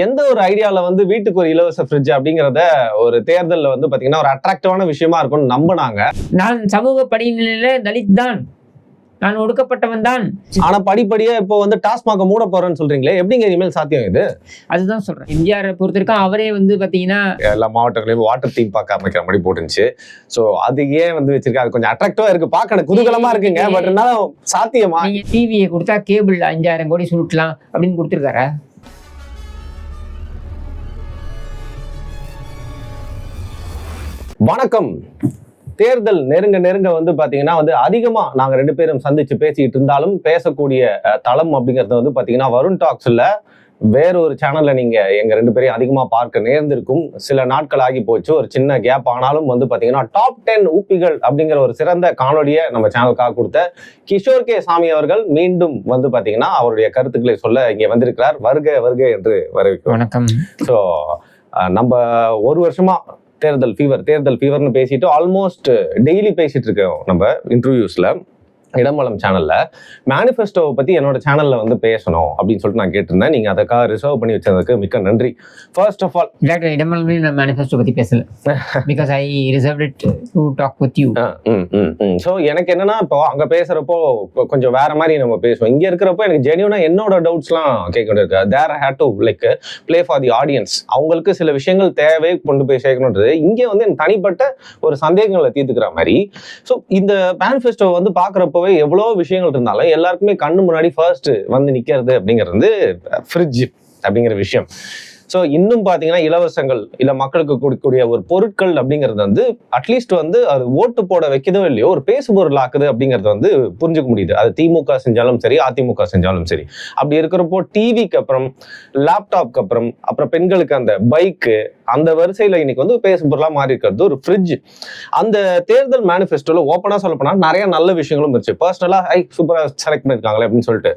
எந்த ஒரு ஐடியால வந்து வீட்டுக்கு ஒரு இலவச ஃப்ரிட்ஜ் அப்படிங்கறத ஒரு தேர்தல்ல வந்து பாத்தீங்கன்னா ஒரு அட்ராக்டிவான விஷயமா இருக்கும்னு நம்பினாங்க. நான் சமூக படிநிலையில தலித் தான், நான் ஒடுக்கப்பட்டவன் தான். ஆனா படிப்படியா இப்போ வந்து டாஸ்மாக மூட போறேன்னு சொல்றீங்களே, எப்படிங்க இனிமேல் சாத்தியம் இது? அதுதான் சொல்றேன். எம்ஜிஆர் பொறுத்திருக்கோம், அவரே வந்து பாத்தீங்கன்னா எல்லா மாவட்டங்களையும் வாட்டர் தீம் பார்க்க ஆரம்பிக்கிற மாதிரி போட்டுருந்துச்சு. சோ அது ஏன் வந்து வச்சிருக்கா? அது கொஞ்சம் அட்ராக்டிவா இருக்கு, பார்க்க குதூகலமா இருக்குங்க. பட் இருந்தாலும் சாத்தியமா? நீங்க டிவியை கொடுத்தா கேபிள் 5000 கோடி சுருட்டலாம் அப்படின்னு கொடுத்துருக்காரா? வணக்கம். தேர்தல் நெருங்க வந்து பாத்தீங்கன்னா வந்து அதிகமா நாங்க ரெண்டு பேரும் சந்திச்சு பேசிட்டு இருந்தாலும் பேசக்கூடிய தளம் அப்படிங்கறது வந்து பாத்தீங்கன்னா வருண் டாக்ஸ்ல வேற ஒரு சேனல்ல நீங்க எங்க ரெண்டு பேரையும் அதிகமா பார்க்க நேர்ந்திருக்கும். சில நாட்கள் ஆகி போச்சு, ஒரு சின்ன கேப். ஆனாலும் வந்து பாத்தீங்கன்னா டாப் 10 ஊப்பிகள் அப்படிங்கிற ஒரு சிறந்த காணொலியை நம்ம சேனலுக்காக கொடுத்த கிஷோர் கே சாமி அவர்கள் மீண்டும் வந்து பாத்தீங்கன்னா அவருடைய கருத்துக்களை சொல்ல இங்க வந்திருக்கிறார். வருக வருக என்று வரவேற்கிறோம். வணக்கம். ஸோ நம்ம ஒரு வருஷமா தேர்தல் ஃபீவர்னு பேசிட்டு ஆல்மோஸ்ட் டெய்லி பேசிட்டு இருக்கோம் நம்ம இன்டர்வியூஸ்ல. இடமலம் சேனல்ல மேனிஃபெஸ்டோவை பத்தி என்னோட சேனல்ல வந்து பேசணும் அப்படின்னு சொல்லிட்டு நான் கேட்டிருந்தேன். நீங்க அதுக்காக ரிசர்வ் பண்ணி வச்சதுக்கு மிக்க நன்றி. ஃபர்ஸ்ட் ஆஃப் ஆல் இடமலம் நான் மேனிஃபெஸ்டோ பத்தி பேசல, because I reserved it to talk with you. So எனக்கு என்னன்னா, இப்போ அங்க பேசுறப்போ கொஞ்சம் வேற மாதிரி நம்ம பேசுவோம். இங்க இருக்கிறப்போ எனக்கு ஜென்யூனா என்னோட டவுட்ஸ்லாம் கேட்க வேண்டியிருக்கு. There had to like play for the audience. அவங்களுக்கு சில விஷயங்கள் தேவை கொண்டு போய் சேர்க்கணுன்றது. இங்கே வந்து எனக்கு தனிப்பட்ட ஒரு சந்தேகங்களை தீர்த்துக்கிற மாதிரி. ஸோ இந்த மேனிஃபெஸ்டோ வந்து பாக்குறப்போ எவ்வளவு விஷயங்கள் இருந்தாலும் எல்லாருக்குமே கண்ணு முன்னாடி ஃபர்ஸ்ட் வந்து நிக்கிறது அப்படிங்கிறது ஃப்ரிட்ஜ் அப்படிங்கிற விஷயம். ஸோ இன்னும் பார்த்தீங்கன்னா இலவசங்கள் இல்லை மக்களுக்கு கொடுக்கக்கூடிய ஒரு பொருட்கள் அப்படிங்கிறது வந்து அட்லீஸ்ட் வந்து அது ஓட்டு போட வைக்கதோ இல்லையோ ஒரு பேசுபொருள் ஆக்குது அப்படிங்கிறது வந்து புரிஞ்சுக்க முடியுது. அது திமுக செஞ்சாலும் சரி, அதிமுக செஞ்சாலும் சரி. அப்படி இருக்கிறப்போ டிவிக்கு அப்புறம் லேப்டாப்க்கு அப்புறம் பெண்களுக்கு அந்த பைக்கு, அந்த வரிசையில் இன்னைக்கு வந்து பேசுபொருளாக மாறி இருக்கிறது ஒரு ஃப்ரிட்ஜ். அந்த தேர்தல் மேனிஃபெஸ்டோல ஓப்பனாக சொல்ல போனால் நிறைய நல்ல விஷயங்களும் இருந்துச்சு. பர்சனலாக சூப்பராக செலக்ட் பண்ணியிருக்காங்களே அப்படின்னு சொல்லிட்டு.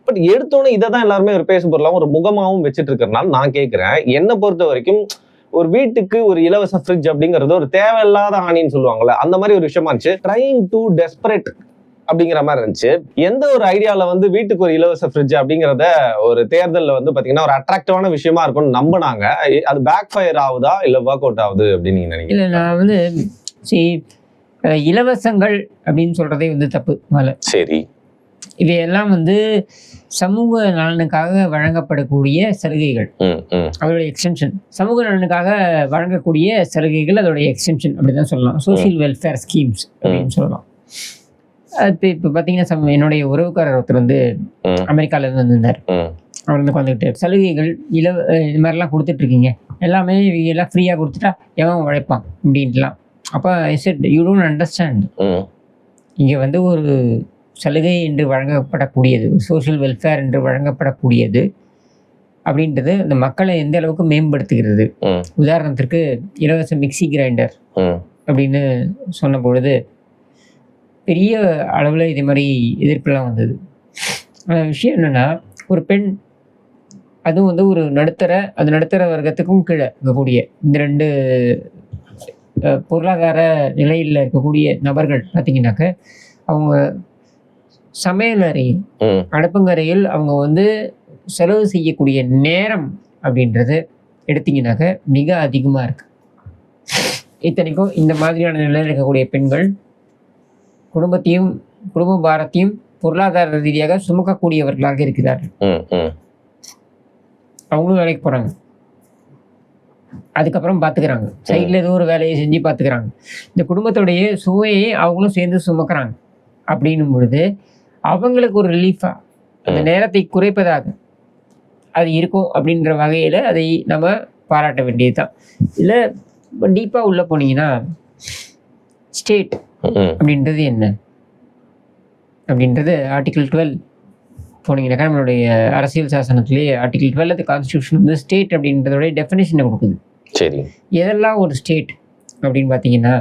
பட் எடுத்தோன்னே இதை தான் எல்லாருமே ஒரு பேசுபொருளாகவும் ஒரு முகமாகவும் வச்சுட்டு இருக்கிறனால நான் கேட்குறேன், என்னை பொறுத்த வரைக்கும் ஒரு வீட்டுக்கு ஒரு இலவச ஃப்ரிட்ஜ் அப்படிங்கிறது ஒரு தேவையில்லாத ஆணின்னு சொல்லுவாங்கல்ல, அந்த மாதிரி ஒரு விஷயமா இருந்துச்சு. ட்ரைங் டு டெஸ்பரேட் அப்படிங்கிற மாதிரி இருந்துச்சு. எந்த ஒரு ஐடியால வந்து வீட்டுக்கு ஒரு இலவச ஃப்ரிட்ஜ் அப்படிங்கிறத ஒரு தேர்தலில் வந்து பாத்தீங்கன்னா ஒரு அட்ராக்டிவான விஷயமா இருக்கும்னு நம்பினாங்க. அது பேக் ஃபயர் ஆகுதா இல்ல ஒர்க் அவுட் ஆகுது அப்படின்னு நீங்க நினைக்கிறீங்க? இல்ல, நான் வந்து இலவசங்கள் அப்படின்னு சொல்றதே வந்து தப்பு. சரி, இவையெல்லாம் வந்து சமூக நலனுக்காக வழங்கப்படக்கூடிய சலுகைகள், அதோடைய எக்ஸ்டென்ஷன். சமூக நலனுக்காக வழங்கக்கூடிய சலுகைகள் அதோடைய எக்ஸ்டென்ஷன் அப்படிதான் சொல்லலாம். சோசியல் வெல்ஃபேர் ஸ்கீம்ஸ் அப்படின்னு சொல்லலாம். இப்போ பார்த்தீங்கன்னா என்னுடைய உறவுக்காரர் ஒருத்தர் வந்து அமெரிக்காவிலேருந்து வந்திருந்தார். அவர் வந்து வந்துக்கிட்டு சலுகைகள் இது மாதிரிலாம் கொடுத்துட்ருக்கீங்க, எல்லாமே எல்லாம் ஃப்ரீயாக கொடுத்துட்டா எவன் உழைப்பான் அப்படின்ட்டுலாம். அப்போ ஐ செட் யூ டோன்ட் அண்டர்ஸ்டாண்ட். இங்கே வந்து ஒரு சலுகை என்று வழங்கப்படக்கூடியது, சோஷியல் வெல்ஃபேர் என்று வழங்கப்படக்கூடியது அப்படின்றது அந்த மக்களை எந்த அளவுக்கு மேம்படுத்துகிறது. உதாரணத்திற்கு இலவச மிக்சி கிரைண்டர் அப்படின்னு சொன்ன பொழுது பெரிய அளவில் இதே மாதிரி எதிர்ப்புலாம் வந்தது. விஷயம் என்னென்னா, ஒரு பெண், அதுவும் வந்து ஒரு நடுத்தர வர்க்கத்துக்கும் கீழே இருக்கக்கூடிய இந்த ரெண்டு பொருளாதார நிலையில் இருக்கக்கூடிய நபர்கள் பார்த்தீங்கன்னாக்க, அவங்க சமையலறையில் அடுப்பங்கரையில் அவங்க வந்து செலவு செய்யக்கூடிய நேரம் அப்படின்றது எடுத்திங்கனாக்க மிக அதிகமாக இருக்கு. இத்தனைக்கும் இந்த மாதிரியான நிலையில் இருக்கக்கூடிய பெண்கள் குடும்ப பாரத்தையும் பொருளாதார ரீதியாக சுமக்கக்கூடியவர்களாக இருக்கிறார்கள். அவங்களும் வேலைக்கு போகிறாங்க, அதுக்கப்புறம் பார்த்துக்கிறாங்க, சைடில் ஏதோ ஒரு வேலையை செஞ்சு பார்த்துக்கிறாங்க. இந்த குடும்பத்துடைய சுவையை அவங்களும் சேர்ந்து சுமக்கிறாங்க. அப்படின்னும் பொழுது அவங்களுக்கு ஒரு ரிலீஃபாக அந்த நேரத்தை குறைப்பதாக அது இருக்கும் அப்படின்ற வகையில் அதை நம்ம பாராட்ட வேண்டியது தான். இல்லை டீப்பாக உள்ளே போனீங்கன்னா, ஸ்டேட் அப்படின்றது என்ன அப்படின்றது ஆர்டிகிள் 12 போனீங்கன்னாக்கா நம்மளுடைய அரசியல் சாசனத்திலேயே ஆர்டிகிள் 12 கான்ஸ்டியூஷன் வந்து ஸ்டேட் அப்படின்றதோடைய டெஃபினேஷனை கொடுக்குது. சரி, எதெல்லாம் ஒரு ஸ்டேட் அப்படின்னு பார்த்தீங்கன்னா,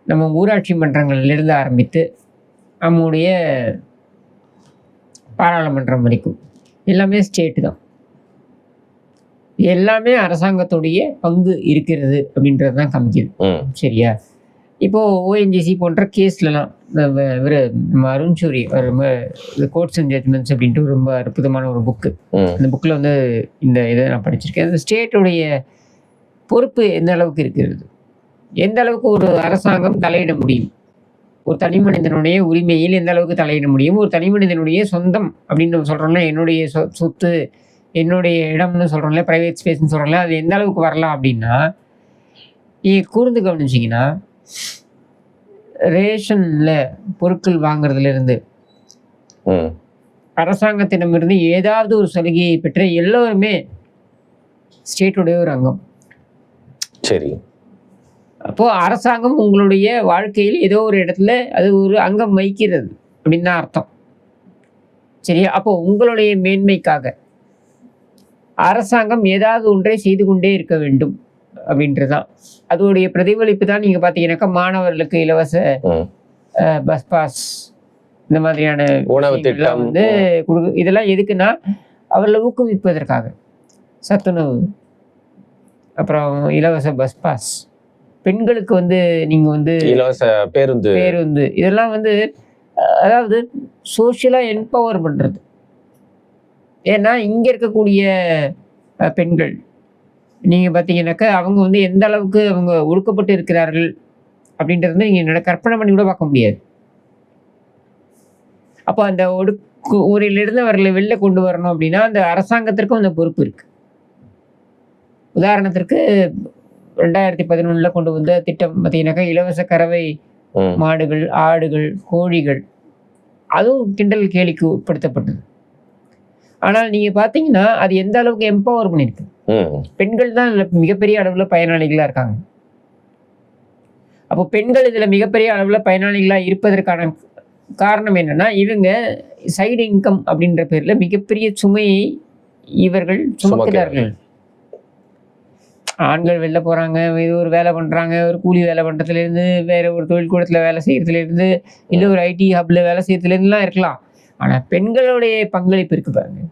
நம்ம ஊராட்சி மன்றங்களிலிருந்து ஆரம்பித்து நம்முடைய பாராளுமன்றம் வரைக்கும் எல்லாமே ஸ்டேட்டு தான். எல்லாமே அரசாங்கத்துடைய பங்கு இருக்கிறது அப்படின்றது தான் காமிக்குது. சரியா? இப்போது ஓஎன்ஜிசி போன்ற கேஸ்லலாம் இவர் Arun Shourie courts and judgments அப்படின்ட்டு ரொம்ப அற்புதமான ஒரு புக்கு. அந்த புக்கில் வந்து இந்த இதை நான் படிச்சிருக்கேன். அந்த ஸ்டேட்டுடைய பொறுப்பு எந்த அளவுக்கு இருக்கிறது, எந்த அளவுக்கு ஒரு அரசாங்கம் தலையிட முடியும், ஒரு தனி மனிதனுடைய உரிமையில் எந்த அளவுக்கு தலையிட முடியும், ஒரு தனி மனிதனுடைய சொந்தம் அப்படின்னு சொல்கிறோம்ல, என்னுடைய சொத்து என்னுடைய இடம்னு சொல்கிறோம்ல, ப்ரைவேட் ஸ்பேஸ்ன்னு சொல்கிறோம்ல, அது எந்த அளவுக்கு வரலாம் அப்படின்னா, நீங்கள் கூர்ந்து கவனிச்சிங்கன்னா ரேஷனில் பொருட்கள் வாங்குறதுலேருந்து அரசாங்கத்திடமிருந்து ஏதாவது ஒரு சலுகையை பெற்ற எல்லோருமே ஸ்டேட்டுடைய ஒரு அங்கம். சரி. அப்போது அரசாங்கம் உங்களுடைய வாழ்க்கையில் ஏதோ ஒரு இடத்துல அது ஒரு அங்கம் வகிக்கிறது அப்படின்னு தான் அர்த்தம். சரியா? அப்போது உங்களுடைய மேன்மைக்காக அரசாங்கம் ஏதாவது ஒன்றை செய்து கொண்டே இருக்க வேண்டும் அப்படின்றதுதான் அதோடைய பிரதிபலிப்பு தான். நீங்கள் பார்த்தீங்கன்னாக்கா மாணவர்களுக்கு இலவச பஸ் பாஸ், இந்த மாதிரியான உணவு திட்டம் வந்து இதெல்லாம் எதுக்குன்னா அவர்களை ஊக்குவிப்பதற்காக. சத்துணவு, அப்புறம் இலவச பஸ் பாஸ், பெண்களுக்கு வந்து நீங்கள் வந்து இலவச பேருந்து, இதெல்லாம் வந்து அதாவது சோஷியலாக எம்பவர் பண்ணுறது. ஏன்னா இங்கே இருக்கக்கூடிய பெண்கள் நீங்கள் பார்த்தீங்கன்னாக்கா அவங்க வந்து எந்த அளவுக்கு அவங்க ஒடுக்கப்பட்டு இருக்கிறார்கள் அப்படின்றது வந்து நீங்கள் கற்பனை பண்ணி கூட பார்க்க முடியாது. அப்போ அந்த ஒடுக்குமுறையிலிருந்து அவர்களை வெளில கொண்டு வரணும் அப்படின்னா அந்த அரசாங்கத்திற்கும் அந்த பொறுப்பு இருக்குது. உதாரணத்திற்கு 2011 கொண்டு வந்த திட்டம் பார்த்தீங்கன்னாக்கா இலவச கறவை மாடுகள், ஆடுகள், கோழிகள், அதுவும் கிண்டல் கேலிக்கு உட்படுத்தப்பட்டது. ஆனால் நீங்கள் பார்த்தீங்கன்னா அது எந்த அளவுக்கு எம்பவர் பண்ணியிருக்கு. பெண்கள் தான் இதில் மிகப்பெரிய அளவில் பயனாளிகளாக இருக்காங்க. அப்போ பெண்கள் இதில் மிகப்பெரிய அளவில் பயனாளிகளாக இருப்பதற்கான காரணம் என்னன்னா, இவங்க சைடு இன்கம் அப்படின்ற பேரில் மிகப்பெரிய சுமையை இவர்கள் சுமக்கிறார்கள். ஆண்கள் வெளில போகிறாங்க, இது ஒரு வேலை பண்ணுறாங்க, ஒரு கூலி வேலை பண்ணுறதுலேருந்து, வேறு ஒரு தொழில்கூடத்தில் வேலை செய்கிறதுலேருந்து, இல்லை ஒரு ஐடி ஹப்பில் வேலை செய்கிறதுலேருந்துலாம் இருக்கலாம். ஆனால் பெண்களுடைய பங்களிப்பு இருக்குது பாருங்க.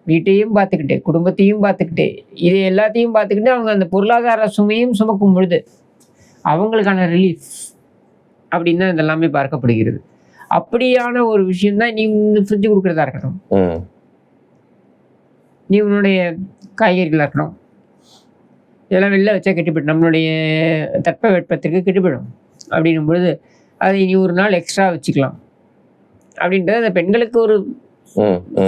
வீட்டையும் பார்த்துக்கிட்டு, குடும்பத்தையும் பார்த்துக்கிட்டு, இது எல்லாத்தையும் பார்த்துக்கிட்டு அவங்க அந்த பொருளாதார சுமையும் சுமக்கும் பொழுது அவங்களுக்கான ரிலீஃப் அப்படின்னு தான் இதெல்லாமே பார்க்கப்படுகிறது. அப்படியான ஒரு விஷயம்தான் நீ ஃப்ரிட்ஜு கொடுக்குறதா இருக்கட்டும், நீ உன்னுடைய காய்கறிகளாக இருக்கணும், இதெல்லாம் வெளில வச்சா கெட்டுப்படும், நம்மளுடைய தட்ப வெப்பத்திற்கு கெட்டுப்படும். அப்படின்னும் பொழுது அதை நீ ஒரு நாள் எக்ஸ்ட்ரா வச்சுக்கலாம் அப்படின்றது அந்த பெண்களுக்கு ஒரு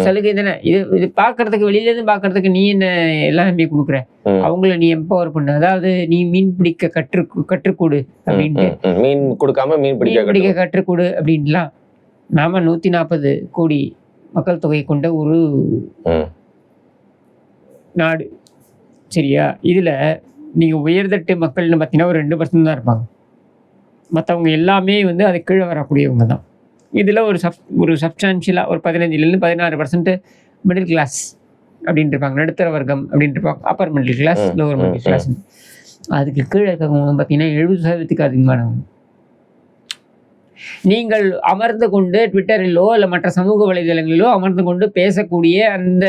சலுகை தானே. இது பார்க்கறதுக்கு வெளியிலேருந்து பார்க்கறதுக்கு நீ என்ன எல்லாமே கொடுக்குற, அவங்கள நீ எம்பவர் பண்ணு. அதாவது நீ மீன் பிடிக்க கற்றுக்கொடு அப்படின்ட்டு, மீன் கொடுக்காம மீன் பிடிக்க கற்றுக்கொடு அப்படின்லாம். நாம 140 கோடி மக்கள் தொகை கொண்ட ஒரு நாடு, சரியா? இதில் நீங்கள் உயர்தட்டு மக்கள்னு பார்த்தீங்கன்னா ஒரு 2% தான் இருப்பாங்க. மற்றவங்க எல்லாமே வந்து அது கீழே வரக்கூடியவங்க தான். இதில் ஒரு சப்ஸ்டான்ஷியலாக ஒரு 15% 16% மிடில் கிளாஸ் அப்படின்ட்டு இருப்பாங்க, நடுத்தர வர்க்கம் அப்படின்ட்டு இருப்பாங்க, upper middle class, lower middle class. அதுக்கு கீழே இருக்கவங்க பார்த்தீங்கன்னா 70% அதிகமானவங்க. நீங்கள் அமர்ந்து கொண்டு ட்விட்டரிலோ இல்லை மற்ற சமூக வலைதளங்களிலோ அமர்ந்து கொண்டு பேசக்கூடிய அந்த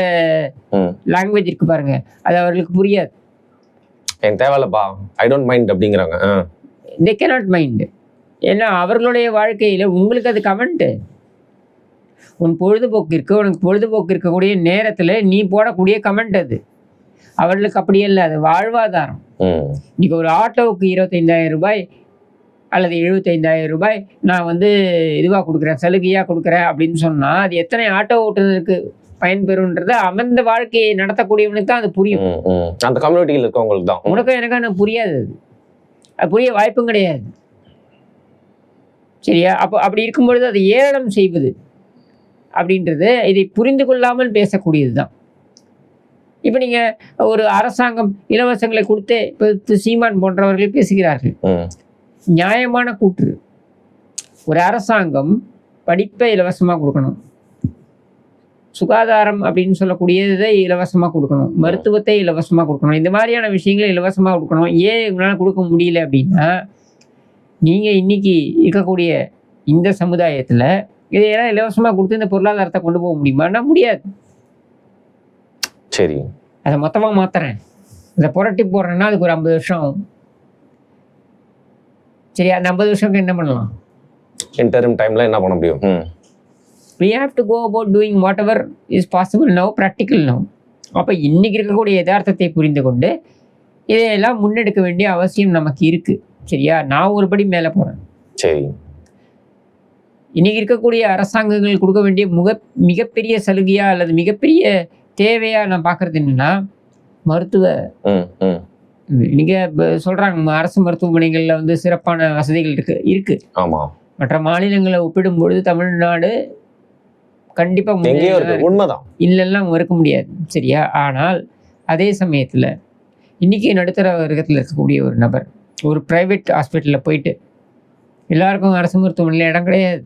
லாங்குவேஜ் இருக்கு பாருங்க, அது அவர்களுக்கு புரியாது. எனக்கு தேவையில்லப்பா, ஐ டோன்ட் மைண்ட் அப்படிங்கிறாங்க. they cannot mind. ஏன்னா அவர்களுடைய வாழ்க்கையில் உங்களுக்கு அது கமெண்ட்டு. உன் பொழுதுபோக்கு இருக்கு, உனக்கு பொழுதுபோக்கு இருக்கக்கூடிய நேரத்தில் நீ போடக்கூடிய கமெண்ட் அது. அவர்களுக்கு அப்படியே இல்லை, அது வாழ்வாதாரம். இன்னைக்கு ஒரு ஆட்டோவுக்கு 25,000 ரூபாய் அல்லது 75,000 ரூபாய் நான் வந்து இதுவாக கொடுக்குறேன், சலுகையாக கொடுக்குறேன் அப்படின்னு சொன்னால் அது எத்தனை ஆட்டோ ஓட்டுநருக்கு பயன்பெறும்ன்றது அமர்ந்த வாழ்க்கையை நடத்தக்கூடியவனுக்கு தான் அது புரியும். அந்த கம்யூனிட்டியில் இருக்கவங்களுக்கு தான். உனக்கும் எனக்கு புரியாது, அது புரிய வாய்ப்பும் கிடையாது, சரியா? அப்படி இருக்கும்பொழுது அதை ஏளனம் செய்வது அப்படின்றது இதை புரிந்து கொள்ளாமல் பேசக்கூடியது தான். இப்போ நீங்கள் ஒரு அரசாங்கம் இலவசங்களை கொடுத்து இப்போ சீமான் போன்றவர்கள் பேசுகிறார்கள், நியாயமான கூற்று. ஒரு அரசாங்கம் படிப்பை இலவசமாக கொடுக்கணும், சுகாதாரம் அப்படின்னு சொல்லக்கூடியதை இலவசமாக கொடுக்கணும், மருத்துவத்தை இலவசமாக கொடுக்கணும், இந்த மாதிரியான விஷயங்களை இலவசமாக கொடுக்கணும். ஏன் இவங்களால கொடுக்க முடியல அப்படின்னா, நீங்கள் இன்னைக்கு இருக்கக்கூடிய இந்த சமுதாயத்தில் இதையெல்லாம் இலவசமாக கொடுத்து இந்த பொருளாதாரத்தை கொண்டு போக முடியுமான்னா முடியாது. சரி, அதை மொத்தமாக மாற்றுறேன், இதை புரட்டி போடுறேன்னா அதுக்கு ஒரு 50 வருஷம் ஆகும். சரியா? அந்த 50 வருஷத்துக்கு என்ன பண்ணலாம்? இன்டரிம் டைம்ல என்ன பண்ண முடியும்? we have to go about doing whatever is possible now, practical now. அப்போ இன்னைக்கு இருக்கக்கூடிய யதார்த்தத்தை புரிந்து கொண்டு இதையெல்லாம் முன்னெடுக்க வேண்டிய அவசியம் நமக்கு இருக்கு. சரியா? நான் ஒரு படி மேலே போறேன். சரி. இன்னைக்கு இருக்கக்கூடிய அரசாங்கங்கள் கொடுக்க வேண்டிய மிகப்பெரிய சலுகையா அல்லது மிகப்பெரிய தேவையா நான் பார்க்கறது என்னன்னா, மருத்துவ இன்னைக்கு சொல்றாங்க அரசு மருத்துவமனைகள்ல வந்து சிறப்பான வசதிகள் இருக்கு. ஆமா. மற்ற மாநிலங்களை ஒப்பிடும்பொழுது தமிழ்நாடு கண்டிப்பா உண்மைதான், இல்லைன்னா மறுக்க முடியாது. சரியா? ஆனால் அதே சமயத்துல இன்னைக்கு நடுத்தர வர்க்கத்தில் இருக்கக்கூடிய ஒரு நபர் ஒரு பிரைவேட் ஹாஸ்பிட்டலில் போயிட்டு, எல்லாருக்கும் அரசு மருத்துவமனையில் இடம் கிடையாது.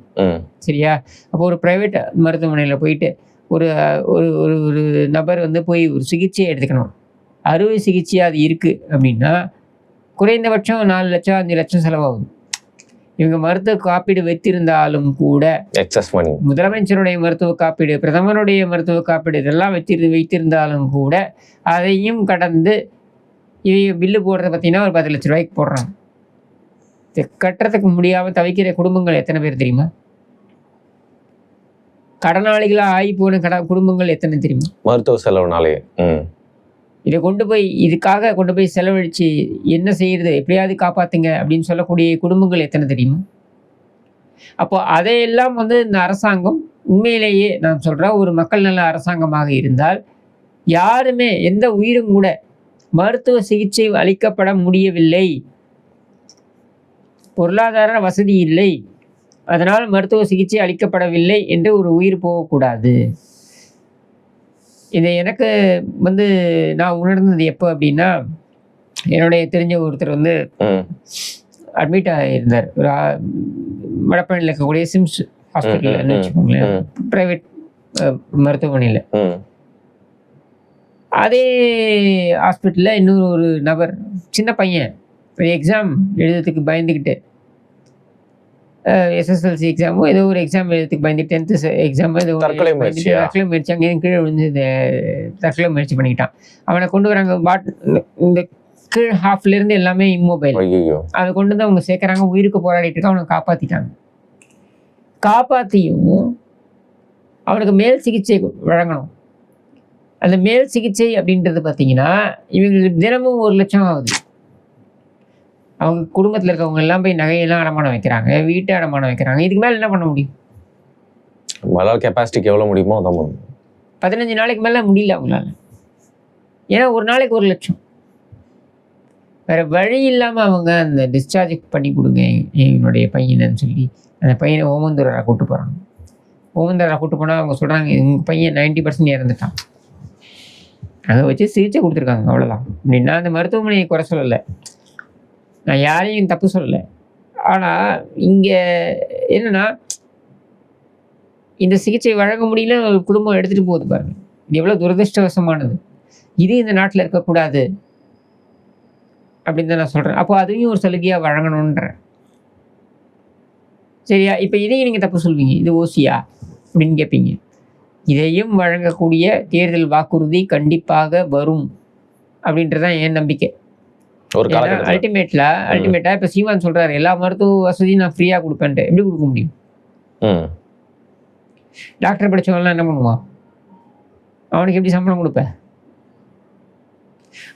சரியா? அப்போ ஒரு பிரைவேட் மருத்துவமனையில் போயிட்டு ஒரு ஒரு ஒரு நபர் வந்து போய் ஒரு சிகிச்சையை எடுத்துக்கணும். அறுவை சிகிச்சை அது இருக்குது அப்படின்னா குறைந்தபட்சம் 4 லட்சம் 5 லட்சம் செலவாகும். இவங்க மருத்துவ காப்பீடு வைத்திருந்தாலும் கூட, முதலமைச்சருடைய மருத்துவ காப்பீடு, பிரதமருடைய மருத்துவ காப்பீடு இதெல்லாம் வைத்திருந்தாலும் கூட அதையும் கடந்து இவங்க பில்லு போடுறத பார்த்தீங்கன்னா ஒரு 10 லட்ச ரூபாய்க்கு போடுறாங்க. கட்டுறதுக்கு முடியாமல் தவிக்கிற குடும்பங்கள் எத்தனை பேர் தெரியுமா? கடனாளிகளாக ஆகி போன குடும்பங்கள் எத்தனை தெரியுமா? மருத்துவ செலவுனாலே இதை இதுக்காக கொண்டு போய் செலவழித்து என்ன செய்யறது, எப்படியாவது காப்பாற்றுங்க அப்படின்னு சொல்லக்கூடிய குடும்பங்கள் எத்தனை தெரியுமா? அப்போ அதையெல்லாம் வந்து இந்த அரசாங்கம் உண்மையிலேயே நான் சொல்கிறேன், ஒரு மக்கள் நல அரசாங்கமாக இருந்தால் யாருமே எந்த உயிரும் கூட மருத்துவ சிகிச்சை அளிக்கப்பட முடியவில்லை, பொருளாதார வசதி இல்லை, அதனால் மருத்துவ சிகிச்சை அளிக்கப்படவில்லை என்று ஒரு உயிர் போகக்கூடாது. இதை எனக்கு வந்து நான் உணர்ந்தது எப்போ அப்படின்னா, என்னுடைய தெரிஞ்ச ஒருத்தர் வந்து அட்மிட் ஆகியிருந்தார் ஒரு வடபழனியில் இருக்கக்கூடிய சிம்ஸ் ஹாஸ்பிட்டல் வச்சுக்கோங்களேன், ப்ரைவேட் மருத்துவமனையில். அதே ஹாஸ்பிட்டலில் இன்னொரு ஒரு நபர், சின்ன பையன், எக்ஸாம் எழுதுறதுக்கு பயந்துக்கிட்டு, எஸ்எஸ்எல்சி எக்ஸாமோ ஏதோ ஒரு எக்ஸாம் எழுதுறதுக்கு பயந்து 10th எக்ஸாமோ ஏதோ தற்கொலை முயற்சி அங்கேயும் கீழே விழுந்து தற்கொலை முயற்சி பண்ணிக்கிட்டான். அவனை கொண்டு வராங்க, இந்த கீழ் ஹாஃப்லேருந்து எல்லாமே இம்மொபைல், அதை கொண்டு வந்து அவங்க சேர்க்குறாங்க. உயிருக்கு போராடிட்டு இருக்க, அவனை காப்பாற்றிட்டாங்க. காப்பாற்றியும் அவனுக்கு மேல் சிகிச்சை வழங்கணும். அந்த மேல் சிகிச்சை அப்படின்றது பார்த்தீங்கன்னா இவங்களுக்கு தினமும் 1 லட்சம் ஆகுது. அவங்க குடும்பத்தில் இருக்கவங்க எல்லாம் போய் நகையெல்லாம் அடமானம் வைக்கிறாங்க, வீட்டை அடமானம் வைக்கிறாங்க. இதுக்கு மேலே என்ன பண்ண முடியும்? கெப்பாசிட்டிக்கு எவ்வளோ முடியுமோ அதான் பண்ணணும். 15 நாளைக்கு மேலே முடியல அவங்களால. ஏன்னா ஒரு நாளைக்கு 1 லட்சம். வேறு வழி இல்லாமல் அவங்க அந்த டிஸ்சார்ஜ் பண்ணி கொடுங்க என்னுடைய பையனன்னு சொல்லி அந்த பையனை ஓமந்தூராக கூப்பிட்டு போகிறாங்க. ஓமந்தூராக கூப்பிட்டு போனால் அவங்க சொல்கிறாங்க, எங்கள் பையன் 90% இறந்துட்டான். அங்கே வச்சு சிகிச்சை கொடுத்துருக்காங்க, அவ்வளோதான். அப்படின்னா அந்த மருத்துவமனையை குறை சொல்லலை, நான் யாரையும் தப்பு சொல்லலை. ஆனால் இங்கே என்னென்னா, இந்த சிகிச்சை வழங்க முடியல ஒரு குடும்பம் எடுத்துகிட்டு போகுது பாருங்க. இது எவ்வளோ துரதிருஷ்டவசமானது. இது இந்த நாட்டில் இருக்கக்கூடாது அப்படின்னு தான் நான் சொல்கிறேன். அப்போ அதையும் ஒரு சலுகையாக வழங்கணுன்றேன். சரியா? இப்போ இதையும் நீங்கள் தப்பு சொல்வீங்க, இது ஓசியா அப்படின்னு கேட்பீங்க. இதையும் வழங்கக்கூடிய தேர்தல் வாக்குறுதி கண்டிப்பாக வரும் அப்படின்றதான் என் நம்பிக்கை. அல்டிமேட்டா இப்போ சீமான் சொல்றாரு, எல்லா மருத்துவ வசதியும் நான் ஃப்ரீயாக கொடுப்பேன்ட்டு. எப்படி கொடுக்க முடியும்? டாக்டர் படித்தவங்களாம் என்ன பண்ணுவான்? அவனுக்கு எப்படி சம்பளம் கொடுப்ப?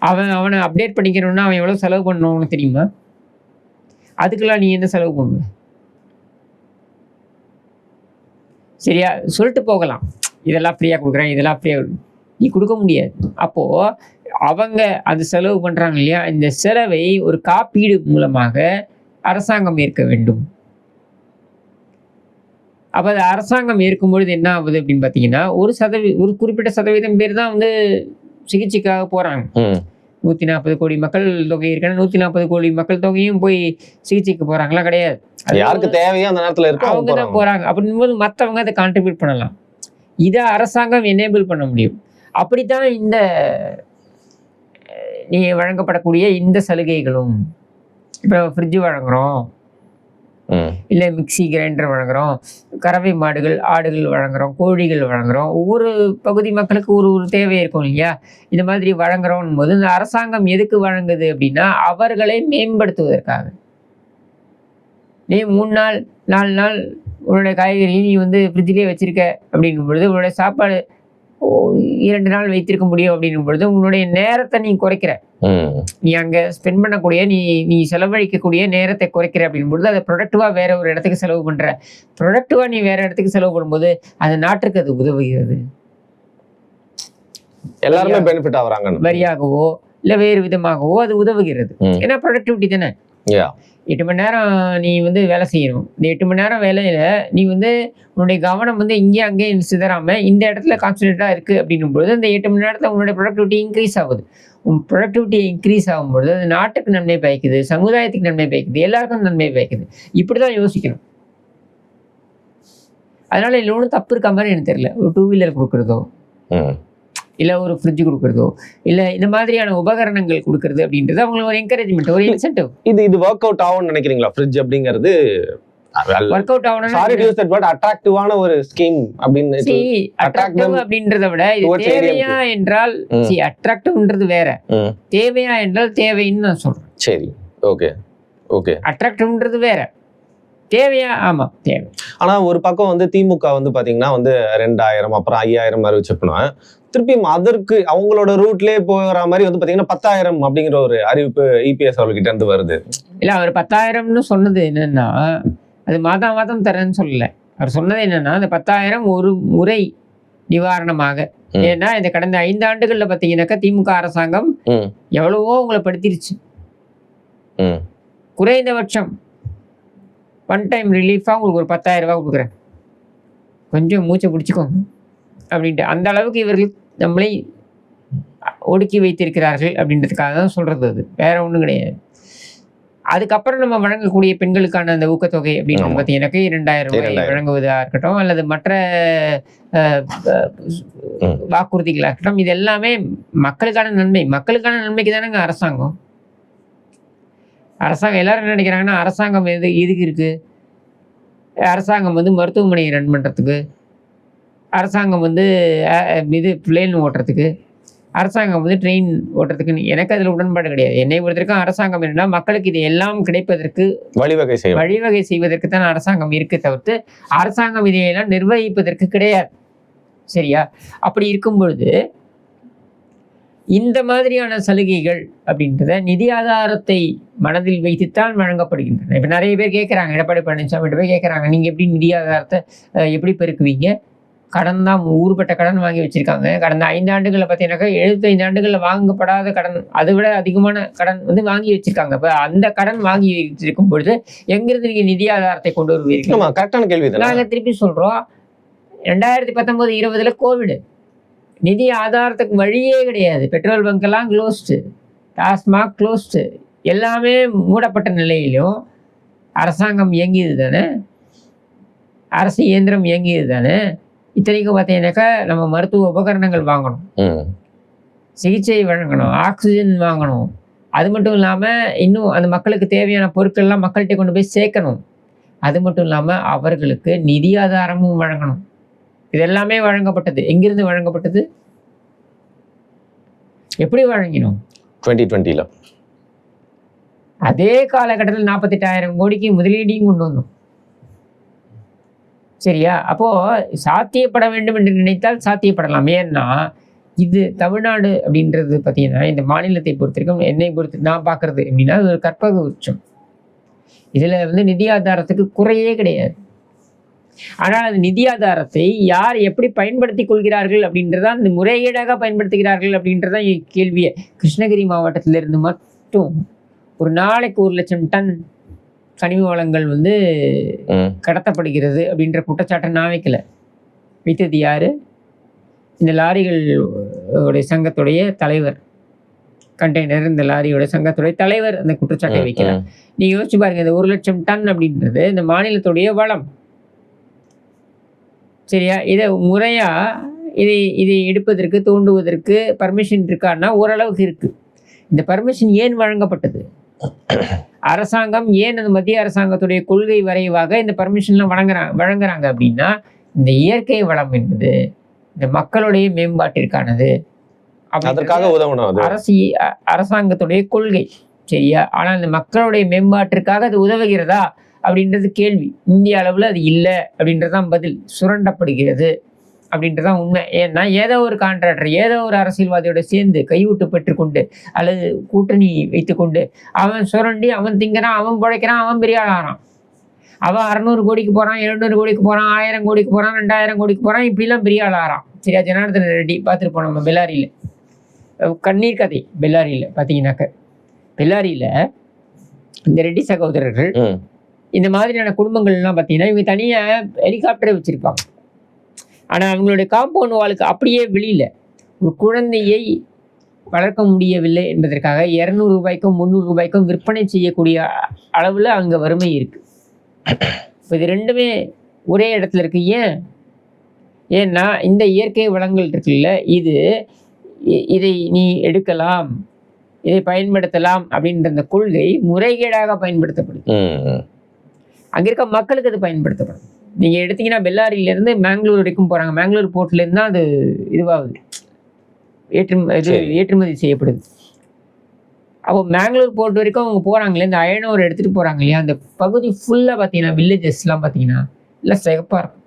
அவனை அப்டேட் பண்ணிக்கணும்னா அவன் எவ்வளோ செலவு பண்ணணும்னு தெரியுமா? அதுக்கெல்லாம் நீ என்ன செலவு பண்ணுவ? சரியா? சொல்லிட்டு போகலாம், இதெல்லாம் ஃப்ரீயாக கொடுக்குறேன், இதெல்லாம் ஃப்ரீயாக நீ கொடுக்க முடியாது. அப்போது அவங்க அந்த செலவு பண்ணுறாங்க இல்லையா, இந்த செலவை ஒரு காப்பீடு மூலமாக அரசாங்கம் ஏற்க வேண்டும். அப்போ அது அரசாங்கம் ஏற்கும்பொழுது என்ன ஆகுது அப்படின்னு பார்த்தீங்கன்னா, ஒரு குறிப்பிட்ட சதவீதம் பேர் தான் வந்து சிகிச்சைக்காக போகிறாங்க. 140 கோடி மக்கள் தொகை இருக்குன்னா 140 கோடி மக்கள் தொகையும் போய் சிகிச்சைக்கு போகிறாங்களா? கிடையாது. யாருக்கு தேவையோ அந்த நேரத்தில் இருக்கு அவங்க தான் போகிறாங்க. அப்படிங்கும்போது மற்றவங்க அதை கான்ட்ரிபியூட் பண்ணலாம். இதை அரசாங்கம் எனேபிள் பண்ண முடியும். அப்படித்தான் இந்த வழங்கப்படக்கூடிய இந்த சலுகைகளும். இப்போ ஃப்ரிட்ஜு வழங்குறோம், இல்லை மிக்சி கிரைண்டர் வழங்குறோம், கறவை மாடுகள் ஆடுகள் வழங்குறோம், கோழிகள் வழங்குறோம். ஒவ்வொரு பகுதி மக்களுக்கு ஒரு தேவை இருக்கும் இல்லையா? இந்த மாதிரி வழங்குறோம் போது இந்த அரசாங்கம் எதுக்கு வழங்குது அப்படின்னா அவர்களை மேம்படுத்துவதற்காக. நீ 3 நாள் 4 நாள் உன்னுடைய காய்கறி நீ வந்து ஃப்ரிட்ஜிலே வச்சிருக்க அப்படின்னும் பொழுது, உன்னுடைய சாப்பாடு 2 நாள் வைத்திருக்க முடியும் அப்படின்னும் பொழுது, உன்னுடைய நேரத்தை நீ குறைக்கிற. நீ அங்கே ஸ்பெண்ட் பண்ணக்கூடிய நீ செலவழிக்கக்கூடிய நேரத்தை குறைக்கிற அப்படின்னும் பொழுது, அதை ப்ரொடக்டிவாக வேற ஒரு இடத்துக்கு செலவு பண்ணுற. ப்ரொடக்டிவாக நீ வேற இடத்துக்கு செலவு பண்ணும்போது அந்த நாட்டுக்கு அது உதவுகிறது. எல்லாருமே பெனிஃபிட் ஆகுறாங்க. வரியாகவோ இல்லை வேறு விதமாகவோ அது உதவுகிறது. ஏன்னா ப்ரொடக்டிவிட்டி தானே. 8 மணி நேரம் நீ வந்து வேலை செய்யணும். இந்த 8 மணி நேரம் வேலையில் நீ வந்து உன்னுடைய கவனம் வந்து இங்கே அங்கேயும் சிதறாமல் இந்த இடத்துல கான்சன்ட்ரேட்டாக இருக்குது அப்படின்னும் பொழுது இந்த 8 மணி நேரத்தில் உன்னுடைய ப்ரொடக்டிவிட்டி இன்க்ரீஸ் ஆகுது. உன் ப்ரொடக்டிவிட்டி இன்க்ரீஸ் ஆகும்பொழுது அது நாட்டுக்கு நன்மை பயக்குது, சமுதாயத்துக்கு நன்மை பயக்குது, எல்லாருக்கும் நன்மை பயக்குது. இப்படி தான் யோசிக்கணும். அதனால் இதில் ஒன்றும் தப்பு இருக்க மாதிரி எனக்கு தெரியல. ஒரு 2 வீலர் கொடுக்குறதோ இல்லை ஒரு ஃப்ரிட்ஜ் கொடுக்குறதோ இல்லை இந்த மாதிரியான உபகரணங்கள் கொடுக்குறது அப்படின்றது அவங்களுக்கு ஒரு என்கரேஜ்மெண்ட், ஒரு இன்சென்டிவ். இது ஒர்க் அவுட் ஆகும்னு நினைக்கிறீங்களா? ஃப்ரிட்ஜ் அப்படிங்கிறது ஒர்க் அவுட் ஆகணும். Sorry to use that word, அட்ராக்டிவான ஒரு ஸ்கீம் அப்படின்னு. அட்ராக்டிவ் அப்படின்றத விட இது தேவையா என்றால், அட்ராக்டிவ்ன்றது வேற, தேவையா என்றால் தேவைன்னு நான் சொல்றேன். சரி, ஓகே ஓகே. அட்ராக்டிவ்ன்றது வேற, தேவையா? ஆமா தேவை. ஆனா ஒரு பக்கம் வந்து திமுக வந்து பாத்தீங்கன்னா வந்து 2000 அப்புறம் 5000 அறிவிச்சப்பனா திருப்பி அதற்கு அவங்களோட ரூட்லயே போகிற மாதிரி வந்து பாத்தீங்கன்னா 10,000 அப்படிங்கிற ஒரு அறிவிப்பு இபிஎஸ் அவர்கிட்ட இருந்து வருது. இல்ல அவர் 10,000ன்னு சொன்னது என்னன்னா, அது மாதம் தரேன்னு சொல்லல. அவர் சொன்னது என்னன்னா, அந்த 10,000 ஒரு முறை நிவாரணமாக. ஏன்னா இந்த கடந்த 5 ஆண்டுகள்ல பாத்தீங்கன்னாக்கா திமுக அரசாங்கம் எவ்வளவோ உங்களை படுத்திருச்சு. குறைந்தபட்சம் ஒன் டைம் ரிலீஃபாக உங்களுக்கு ஒரு 10,000 ரூபா கொடுக்குறேன், கொஞ்சம் மூச்சை பிடிச்சிக்கோங்க அப்படின்ட்டு. அந்த அளவுக்கு இவர்கள் நம்மளை ஒடுக்கி வைத்திருக்கிறார்கள் அப்படின்றதுக்காக தான் சொல்கிறது. அது வேற ஒன்றும் கிடையாது. அதுக்கப்புறம் நம்ம வழங்கக்கூடிய பெண்களுக்கான அந்த ஊக்கத்தொகை அப்படின்னு பார்த்தீங்கன்னாக்கா 2,000 ரூபாய் வழங்குவதாக இருக்கட்டும், அல்லது மற்ற வாக்குறுதிகளாக இருக்கட்டும், இது எல்லாமே மக்களுக்கான நன்மை. மக்களுக்கான நன்மைக்கு தானேங்க அரசாங்கம். எல்லாரும் என்ன நினைக்கிறாங்கன்னா, அரசாங்கம் இதுக்கு இருக்குது. அரசாங்கம் வந்து மருத்துவமனையை ரன் பண்ணுறதுக்கு, அரசாங்கம் வந்து இது பிளேன் ஓட்டுறதுக்கு, அரசாங்கம் வந்து ட்ரெயின் ஓட்டுறதுக்குன்னு. எனக்கு அதில் உடன்பாடு கிடையாது. என்னை பொறுத்திருக்கும் அரசாங்கம் என்னன்னா, மக்களுக்கு இது எல்லாம் கிடைப்பதற்கு வழிவகை செய்வதற்கு தான் அரசாங்கம் இருக்கு தவிர்த்து அரசாங்கம் இதையெல்லாம் நிர்வகிப்பதற்கு கிடையாது. சரியா? அப்படி இருக்கும் பொழுது இந்த மாதிரியான சலுகைகள் அப்படின்றத நிதி ஆதாரத்தை மனதில் வைத்துத்தான் வழங்கப்படுகின்றன. இப்போ நிறைய பேர் கேட்குறாங்க, எடப்பாடி பழனிசாமி போய் கேட்குறாங்க, நீங்கள் எப்படி நிதி ஆதாரத்தை எப்படி பெருக்குவீங்க? கடன் தான் ஊறுபட்ட கடன் வாங்கி வச்சுருக்காங்க. கடந்த 5 ஆண்டுகளில் பார்த்தீங்கன்னாக்கா 75 ஆண்டுகளில் வாங்கப்படாத கடன், அதை விட அதிகமான கடன் வந்து வாங்கி வச்சுருக்காங்க. இப்போ அந்த கடன் வாங்கி வச்சிருக்கும் பொழுது எங்கிருந்து நீங்கள் நிதி ஆதாரத்தை கொண்டு வருவீர்கள்? கரெக்டான கேள்வி. நாங்கள் திருப்பி சொல்கிறோம், 2019-20 கோவிடு, நிதி ஆதாரத்துக்கு வழியே கிடையாது. Petrol bunk closed, TASMAC closed, எல்லாமே மூடப்பட்ட நிலையிலும் அரசாங்கம் இயங்கியது தானே, அரசு இயந்திரம் இயங்கியது தானே. இத்தனைக்கும் பார்த்தீங்கன்னாக்கா நம்ம மருத்துவ உபகரணங்கள் வாங்கணும், சிகிச்சை வழங்கணும், ஆக்சிஜன் வாங்கணும். அது மட்டும் இல்லாமல் இன்னும் அந்த மக்களுக்கு தேவையான பொருட்கள்லாம் மக்கள்கிட்ட கொண்டு போய் சேர்க்கணும். அது மட்டும் இல்லாமல் அவர்களுக்கு நிதி ஆதாரமும் வழங்கணும். இது எல்லாமே வழங்கப்பட்டது. எங்கிருந்து வழங்கப்பட்டது? எப்படி வழங்கினோம்? 2020 அதே காலகட்டத்தில் 48,000 கோடிக்கு முதலீடையும் கொண்டு வந்தோம். சரியா? அப்போ சாத்தியப்பட வேண்டும் என்று நினைத்தால் சாத்தியப்படலாம். ஏன்னா இது தமிழ்நாடு அப்படின்றது பார்த்தீங்கன்னா, இந்த மாநிலத்தை பொறுத்திருக்கும், என்னை பொறுத்து நான் பார்க்கறது அப்படின்னா ஒரு கற்பக விருட்சம். இதில் வந்து நிதி ஆதாரத்துக்கு குறையே கிடையாது. ஆனால் அந்த நிதி ஆதாரத்தை யார் எப்படி பயன்படுத்தி கொள்கிறார்கள் அப்படின்றதான், இந்த முறைகேடாக பயன்படுத்துகிறார்கள் அப்படின்றதான் கேள்வியே. கிருஷ்ணகிரி மாவட்டத்திலிருந்து மட்டும் ஒரு நாளைக்கு 1,00,000 டன் கனிம வளங்கள் வந்து கடத்தப்படுகிறது அப்படின்ற குற்றச்சாட்டை நான் வைக்கல. வைத்தது யாரு? இந்த லாரிகள் சங்கத்துடைய தலைவர், கண்டெய்னர் இந்த லாரியோட சங்கத்துடைய தலைவர் அந்த குற்றச்சாட்டை வைக்கிறார். நீங்க யோசிச்சு பாருங்க, இந்த 1,00,000 டன் அப்படின்றது இந்த மாநிலத்துடைய வளம். சரியா? இதை முறையா இதை எடுப்பதற்கு தோண்டுவதற்கு பர்மிஷன் இருக்கான்னா ஓரளவுக்கு இருக்கு. இந்த பர்மிஷன் ஏன் வழங்கப்பட்டது? அரசாங்கம் ஏன் அந்த மத்திய அரசாங்கத்துடைய கொள்கை வரைவாக இந்த பர்மிஷன்லாம் வழங்குறாங்க அப்படின்னா, இந்த இயற்கை வளம் என்பது இந்த மக்களுடைய மேம்பாட்டிற்கானது, அதற்காக உதவணும். அரசாங்கத்துடைய கொள்கை. சரியா? ஆனால் இந்த மக்களுடைய மேம்பாட்டிற்காக அது உதவுகிறதா அப்படின்றது கேள்வி. இந்திய அளவில் அது இல்லை அப்படின்றதான் பதில். சுரண்டப்படுகிறது அப்படின்றதான் உண்மை. ஏன்னா ஏதோ ஒரு கான்ட்ராக்டர் ஏதோ ஒரு அரசியல்வாதியோட சேர்ந்து கைவிட்டு பெற்றுக்கொண்டு அல்லது கூட்டணி வைத்துக்கொண்டு அவன் சுரண்டி அவன் திங்கிறான், அவன் பிழைக்கிறான், அவன் பெரிய ஆளாகிறான். அவன் 600 கோடிக்கு போகிறான், 700 கோடிக்கு போகிறான், 1000 கோடிக்கு போகிறான், 2000 கோடிக்கு போகிறான், இப்படிலாம் பெரிய ஆளாகிறான். சரியா? ஜனார்தன ரெட்டி பார்த்துருப்போம் நம்ம பெல்லாரியில். கண்ணீர் கதை பெல்லாரியில் பார்த்தீங்கன்னாக்க. பெல்லாரியில் இந்த ரெட்டி சகோதரர்கள் இந்த மாதிரியான குடும்பங்கள்லாம் பார்த்தீங்கன்னா இவங்க தனியாக ஹெலிகாப்டரை வச்சுருப்பாங்க. ஆனால் அவங்களுடைய காம்பவுண்ட் வாலுக்கு அப்படியே வெளியில் ஒரு குழந்தையை வளர்க்க முடியவில்லை என்பதற்காக 200 ரூபாய்க்கும் 300 ரூபாய்க்கும் விற்பனை செய்யக்கூடிய அளவில் அங்கே வறுமை இருக்குது. இப்போ இது ரெண்டுமே ஒரே இடத்துல இருக்குது. ஏன்னா இந்த இயற்கை வளங்கள் இருக்குல்ல, இதை நீ எடுக்கலாம், இதை பயன்படுத்தலாம் அப்படின்ற அந்த கொள்கை முறைகேடாக பயன்படுத்தப்படுது. அங்கே இருக்க மக்களுக்கு அது பயன்படுத்தப்படும். நீங்கள் எடுத்தீங்கன்னா பெல்லாரியிலேருந்து மேங்களூர் வரைக்கும் போகிறாங்க. மேங்களூர் போர்ட்லேருந்து தான் அது இதுவாகுது, ஏற்றுமதி செய்யப்படுது. அப்போ மேங்களூர் போர்ட் வரைக்கும் அவங்க போகிறாங்களே, இந்த அயனோர் எடுத்துகிட்டு போகிறாங்க இல்லையா, அந்த பகுதி ஃபுல்லாக பார்த்தீங்கன்னா வில்லேஜஸ்லாம் பார்த்தீங்கன்னா இல்லை சிகப்பாக இருக்கும்.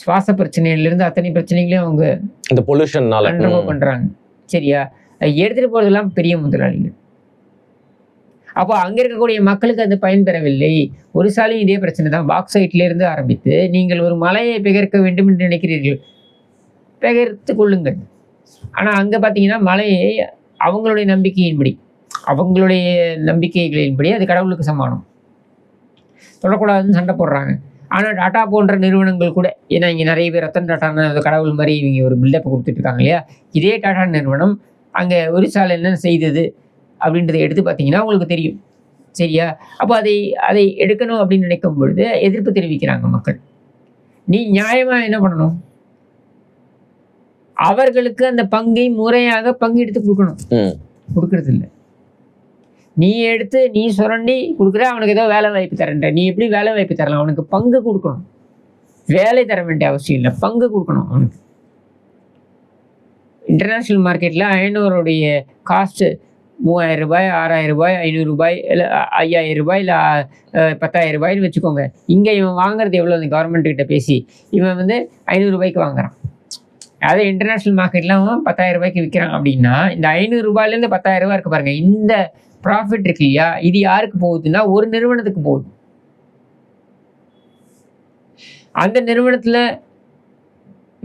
சுவாச பிரச்சனையிலேருந்து அத்தனை பிரச்சனைகளையும் அவங்க இந்த பொல்யூஷன்னால அண்டர்கோ பண்ணுறாங்க. சரியா? எடுத்துகிட்டு போகிறதெல்லாம் பெரிய முதலாளிகள். அப்போ அங்கே இருக்கக்கூடிய மக்களுக்கு அது பயன்பெறவில்லை. ஒரு சாலையும் இதே பிரச்சனை தான். பாக்சைட்லேருந்து ஆரம்பித்து நீங்கள் ஒரு மலையை பெயர்க்க வேண்டும் என்று நினைக்கிறீர்கள், பெயர்த்து கொள்ளுங்கள். ஆனால் அங்கே பார்த்தீங்கன்னா மலையை அவங்களுடைய நம்பிக்கைகளின்படி அது கடவுளுக்கு சமானம், தொடக்கூடாதுன்னு சண்டை போடுறாங்க. ஆனால் டாட்டா போன்ற நிறுவனங்கள் கூட, ஏன்னா இங்கே நிறைய பேர் ரத்தன் டாட்டான்னு கடவுள் மாதிரி இவங்க ஒரு பில்டப்பை கொடுத்துட்ருக்காங்க இல்லையா. இதே டாட்டா நிறுவனம் அங்கே ஒரிசால என்ன செய்தது அப்படின்றத எடுத்து பார்த்தீங்கன்னா உங்களுக்கு தெரியும். சரியா? அப்போ அதை எடுக்கணும் அப்படின்னு நினைக்கும் பொழுது எதிர்ப்பு தெரிவிக்கிறாங்க மக்கள். நீ நியாயமாக என்ன பண்ணணும்? அவர்களுக்கு அந்த பங்கை முறையாக பங்கு எடுத்து கொடுக்கணும். கொடுக்கறது இல்லை. நீ எடுத்து நீ சுரண்டி கொடுக்குற, அவனுக்கு ஏதோ வேலை வாய்ப்பு தரேன்ற. நீ எப்படி வேலை வாய்ப்பு தரலாம்? அவனுக்கு பங்கு கொடுக்கணும். வேலை தர வேண்டிய அவசியம் இல்லை, பங்கு கொடுக்கணும் அவனுக்கு. இன்டர்நேஷ்னல் மார்க்கெட்டில் அயனோருடைய காஸ்ட்டு 3000 ரூபாய், 6000 ரூபாய், 500 ரூபாய், இல்லை 5000 ரூபாய், இல்லை 10,000 ரூபாய்னு வச்சுக்கோங்க. இங்கே இவன் வாங்குறது எவ்வளோ? அந்த கவர்மெண்ட்டுக்கிட்ட பேசி இவன் 500 ரூபாய்க்கு வாங்குறான். அதே இன்டர்நேஷ்னல் மார்க்கெட்டில் அவன் 10,000 ரூபாய்க்கு விற்கிறான். அப்படின்னா இந்த 500 ரூபாயிலேருந்து 10,000 ரூபாய் இருக்கு பாருங்க. இந்த ப்ராஃபிட் இருக்கு இல்லையா, இது யாருக்கு போகுதுன்னா ஒரு நிறுவனத்துக்கு போகுது. அந்த நிறுவனத்தில்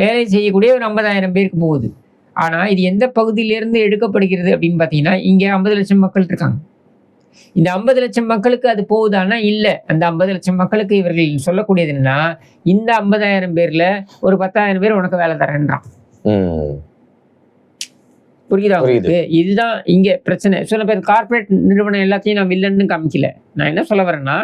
வேலை செய்யக்கூடிய ஒரு 50,000 பேருக்கு போகுது. ஆனால் இது எந்த பகுதியிலேருந்து எடுக்கப்படுகிறது அப்படின்னு பார்த்தீங்கன்னா, இங்கே 50 லட்சம் மக்கள் இருக்காங்க. இந்த 50 லட்சம் மக்களுக்கு அது போகுதானா? இல்லை. அந்த 50 லட்சம் மக்களுக்கு இவர்கள் சொல்லக்கூடியது என்னன்னா, இந்த 50,000 பேரில் ஒரு 10,000 பேர் உனக்கு வேலை தரேன்றான். புரியுதா உங்களுக்கு? இதுதான் இங்கே பிரச்சனை. சில பேர் கார்பரேட் நிறுவனம் எல்லாத்தையும் நான் வில்லன்னு காமிக்கல. நான் என்ன சொல்ல வரேன்னா,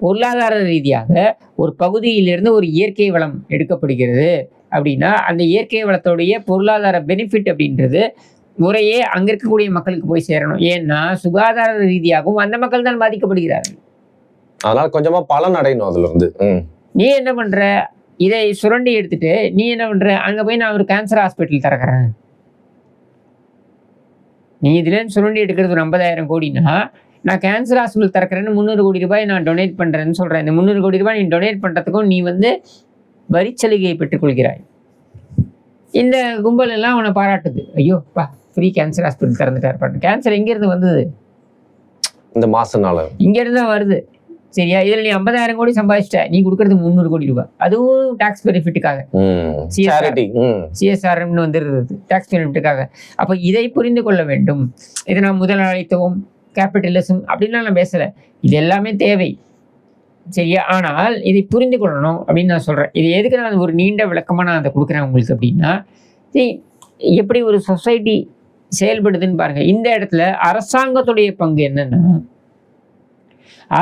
பொருளாதார ரீதியாக ஒரு பகுதியிலிருந்து ஒரு இயற்கை வளம் எடுக்கப்படுகிறது அப்படின்னா அந்த இயற்கை வளத்தோடைய பொருளாதார பெனிஃபிட் அப்படின்றது முறையே அங்கே இருக்கக்கூடிய மக்களுக்கு போய் சேரணும். ஏன்னா சுகாதார ரீதியாகவும் அந்த மக்கள் தான் பாதிக்கப்படுகிறார்கள். அதனால கொஞ்சமா பலன் அடையணும் அதுல இருந்து. நீ என்ன பண்ற? இதை சுரண்டி எடுத்துட்டு நீ என்ன பண்ற? அங்கே போய் நான் ஒரு கேன்சர் ஹாஸ்பிட்டல் திறக்கிறேன். நீ இதுலேருந்து சுரண்டி எடுக்கிறது ஒரு 50,000 கோடினா, நான் கேன்சர் ஹாஸ்பிட்டல் திறக்கிறேன்னு 300 கோடி ரூபாய் நான் டொனேட் பண்ணுறேன்னு சொல்கிறேன். இந்த 300 கோடி ரூபாய் நீ டொனேட் பண்ணுறதுக்கும் நீ வரிச்சலுகையை பெற்றுக்கொள்கிறாய். இந்த கும்பல் எல்லாம் உன்னை பாராட்டுது. ஐயோ பா, ஃப்ரீ கேன்சர் ஹாஸ்பிட்டல் திறந்துட்டார் பாரு. கேன்சர் எங்கேருந்து வந்தது? இந்த மாசனால இங்கேருந்து தான் வருது. சரியா? இதில் நீ 50,000 கோடி சம்பாதிச்சிட்ட, நீ கொடுக்கறது 300 கோடி ரூபாய். அதுவும் டாக்ஸ் பெனிஃபிட்டுக்காக, சிஎஸ்ஆர்எம்னு வந்துருது, டாக்ஸ் பெனிஃபிட்டுக்காக. அப்போ இதை புரிந்து கொள்ள வேண்டும். இதை நான் முதலாளித்துவம், கேபிட்டலிசம் அப்படின்லாம் நான் பேசலை. இது எல்லாமே தேவை. சரியா? ஆனால் இதை புரிந்து கொள்ளணும் அப்படின்னு நான் சொல்கிறேன். இது எதுக்கு நான் ஒரு நீண்ட விளக்கமாக நான் அதை கொடுக்குறேன் உங்களுக்கு அப்படின்னா, எப்படி ஒரு சொசைட்டி செயல்படுதுன்னு பாருங்கள். இந்த இடத்துல அரசாங்கத்துடைய பங்கு என்னன்னா,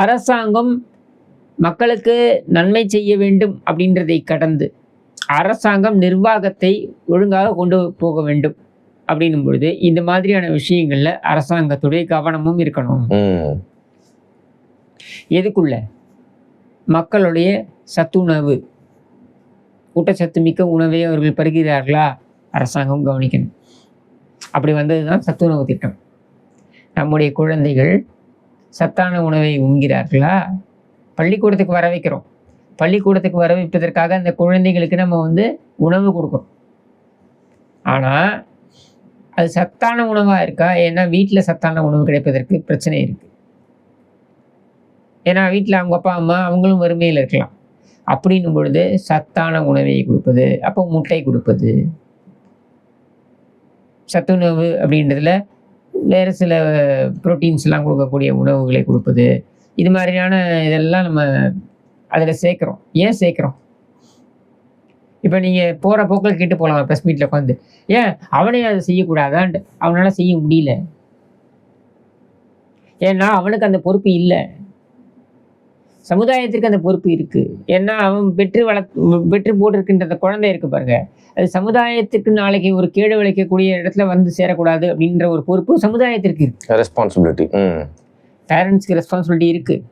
அரசாங்கம் மக்களுக்கு நன்மை செய்ய வேண்டும் அப்படின்றதை கடந்து அரசாங்கம் நிர்வாகத்தை ஒழுங்காக கொண்டு போக வேண்டும் அப்படின்னும் பொழுது இந்த மாதிரியான விஷயங்கள்ல அரசாங்கத்துடைய கவனமும் இருக்கணும். எதுக்குள்ள? மக்களுடைய சத்துணவு, ஊட்டச்சத்து மிக்க உணவை அவர்கள் பருகிறார்களா? அரசாங்கம் கவனிக்கணும். அப்படி வந்தது தான் சத்துணவு திட்டம். நம்முடைய குழந்தைகள் சத்தான உணவை உண்கிறார்களா? பள்ளிக்கூடத்துக்கு வர வைக்கிறோம். பள்ளிக்கூடத்துக்கு வர வைப்பதற்காக அந்த குழந்தைகளுக்கு நம்ம வந்து உணவு கொடுக்குறோம். ஆனால் அது சத்தான உணவாக இருக்கா? ஏன்னா வீட்டில் சத்தான உணவு கிடைப்பதற்கு பிரச்சனை இருக்குது. ஏன்னா வீட்டில் அவங்க அப்பா அம்மா அவங்களும் வறுமையில் இருக்கலாம். அப்படின்னும் பொழுது சத்தான உணவை கொடுப்பது, அப்போ முட்டை கொடுப்பது, சத்துணவு அப்படின்றதுல வேறு சில ப்ரோட்டீன்ஸ்லாம் கொடுக்கக்கூடிய உணவுகளை கொடுப்பது, இது மாதிரியான இதெல்லாம் நம்ம அதில் சேர்க்குறோம். ஏன் சேர்க்குறோம்? இப்போ நீங்கள் போகிற போக்கில் கேட்டு போகலாம் ப்ரெஸ் மீட்டில் உட்காந்து, ஏன் அவனே அதை செய்யக்கூடாதான்ட்டு. அவனால் செய்ய முடியல. ஏன்னா அவனுக்கு அந்த பொறுப்பு இல்லை. சமுதாயத்திற்கு அந்த பொறுப்பு இருக்குது. ஏன்னா அவன் பெற்று போட்டிருக்கின்ற அந்த குழந்தை இருக்குது பாருங்க, அது சமுதாயத்துக்கு நாளைக்கு ஒரு கேடு விளைக்கக்கூடிய இடத்துல வந்து சேரக்கூடாது அப்படின்ற ஒரு பொறுப்பு சமுதாயத்திற்கு இருக்குது. ரெஸ்பான்சிபிலிட்டி பேரண்ட்ஸ்க்கு ரெஸ்பான்சிபிலிட்டி இருக்குது.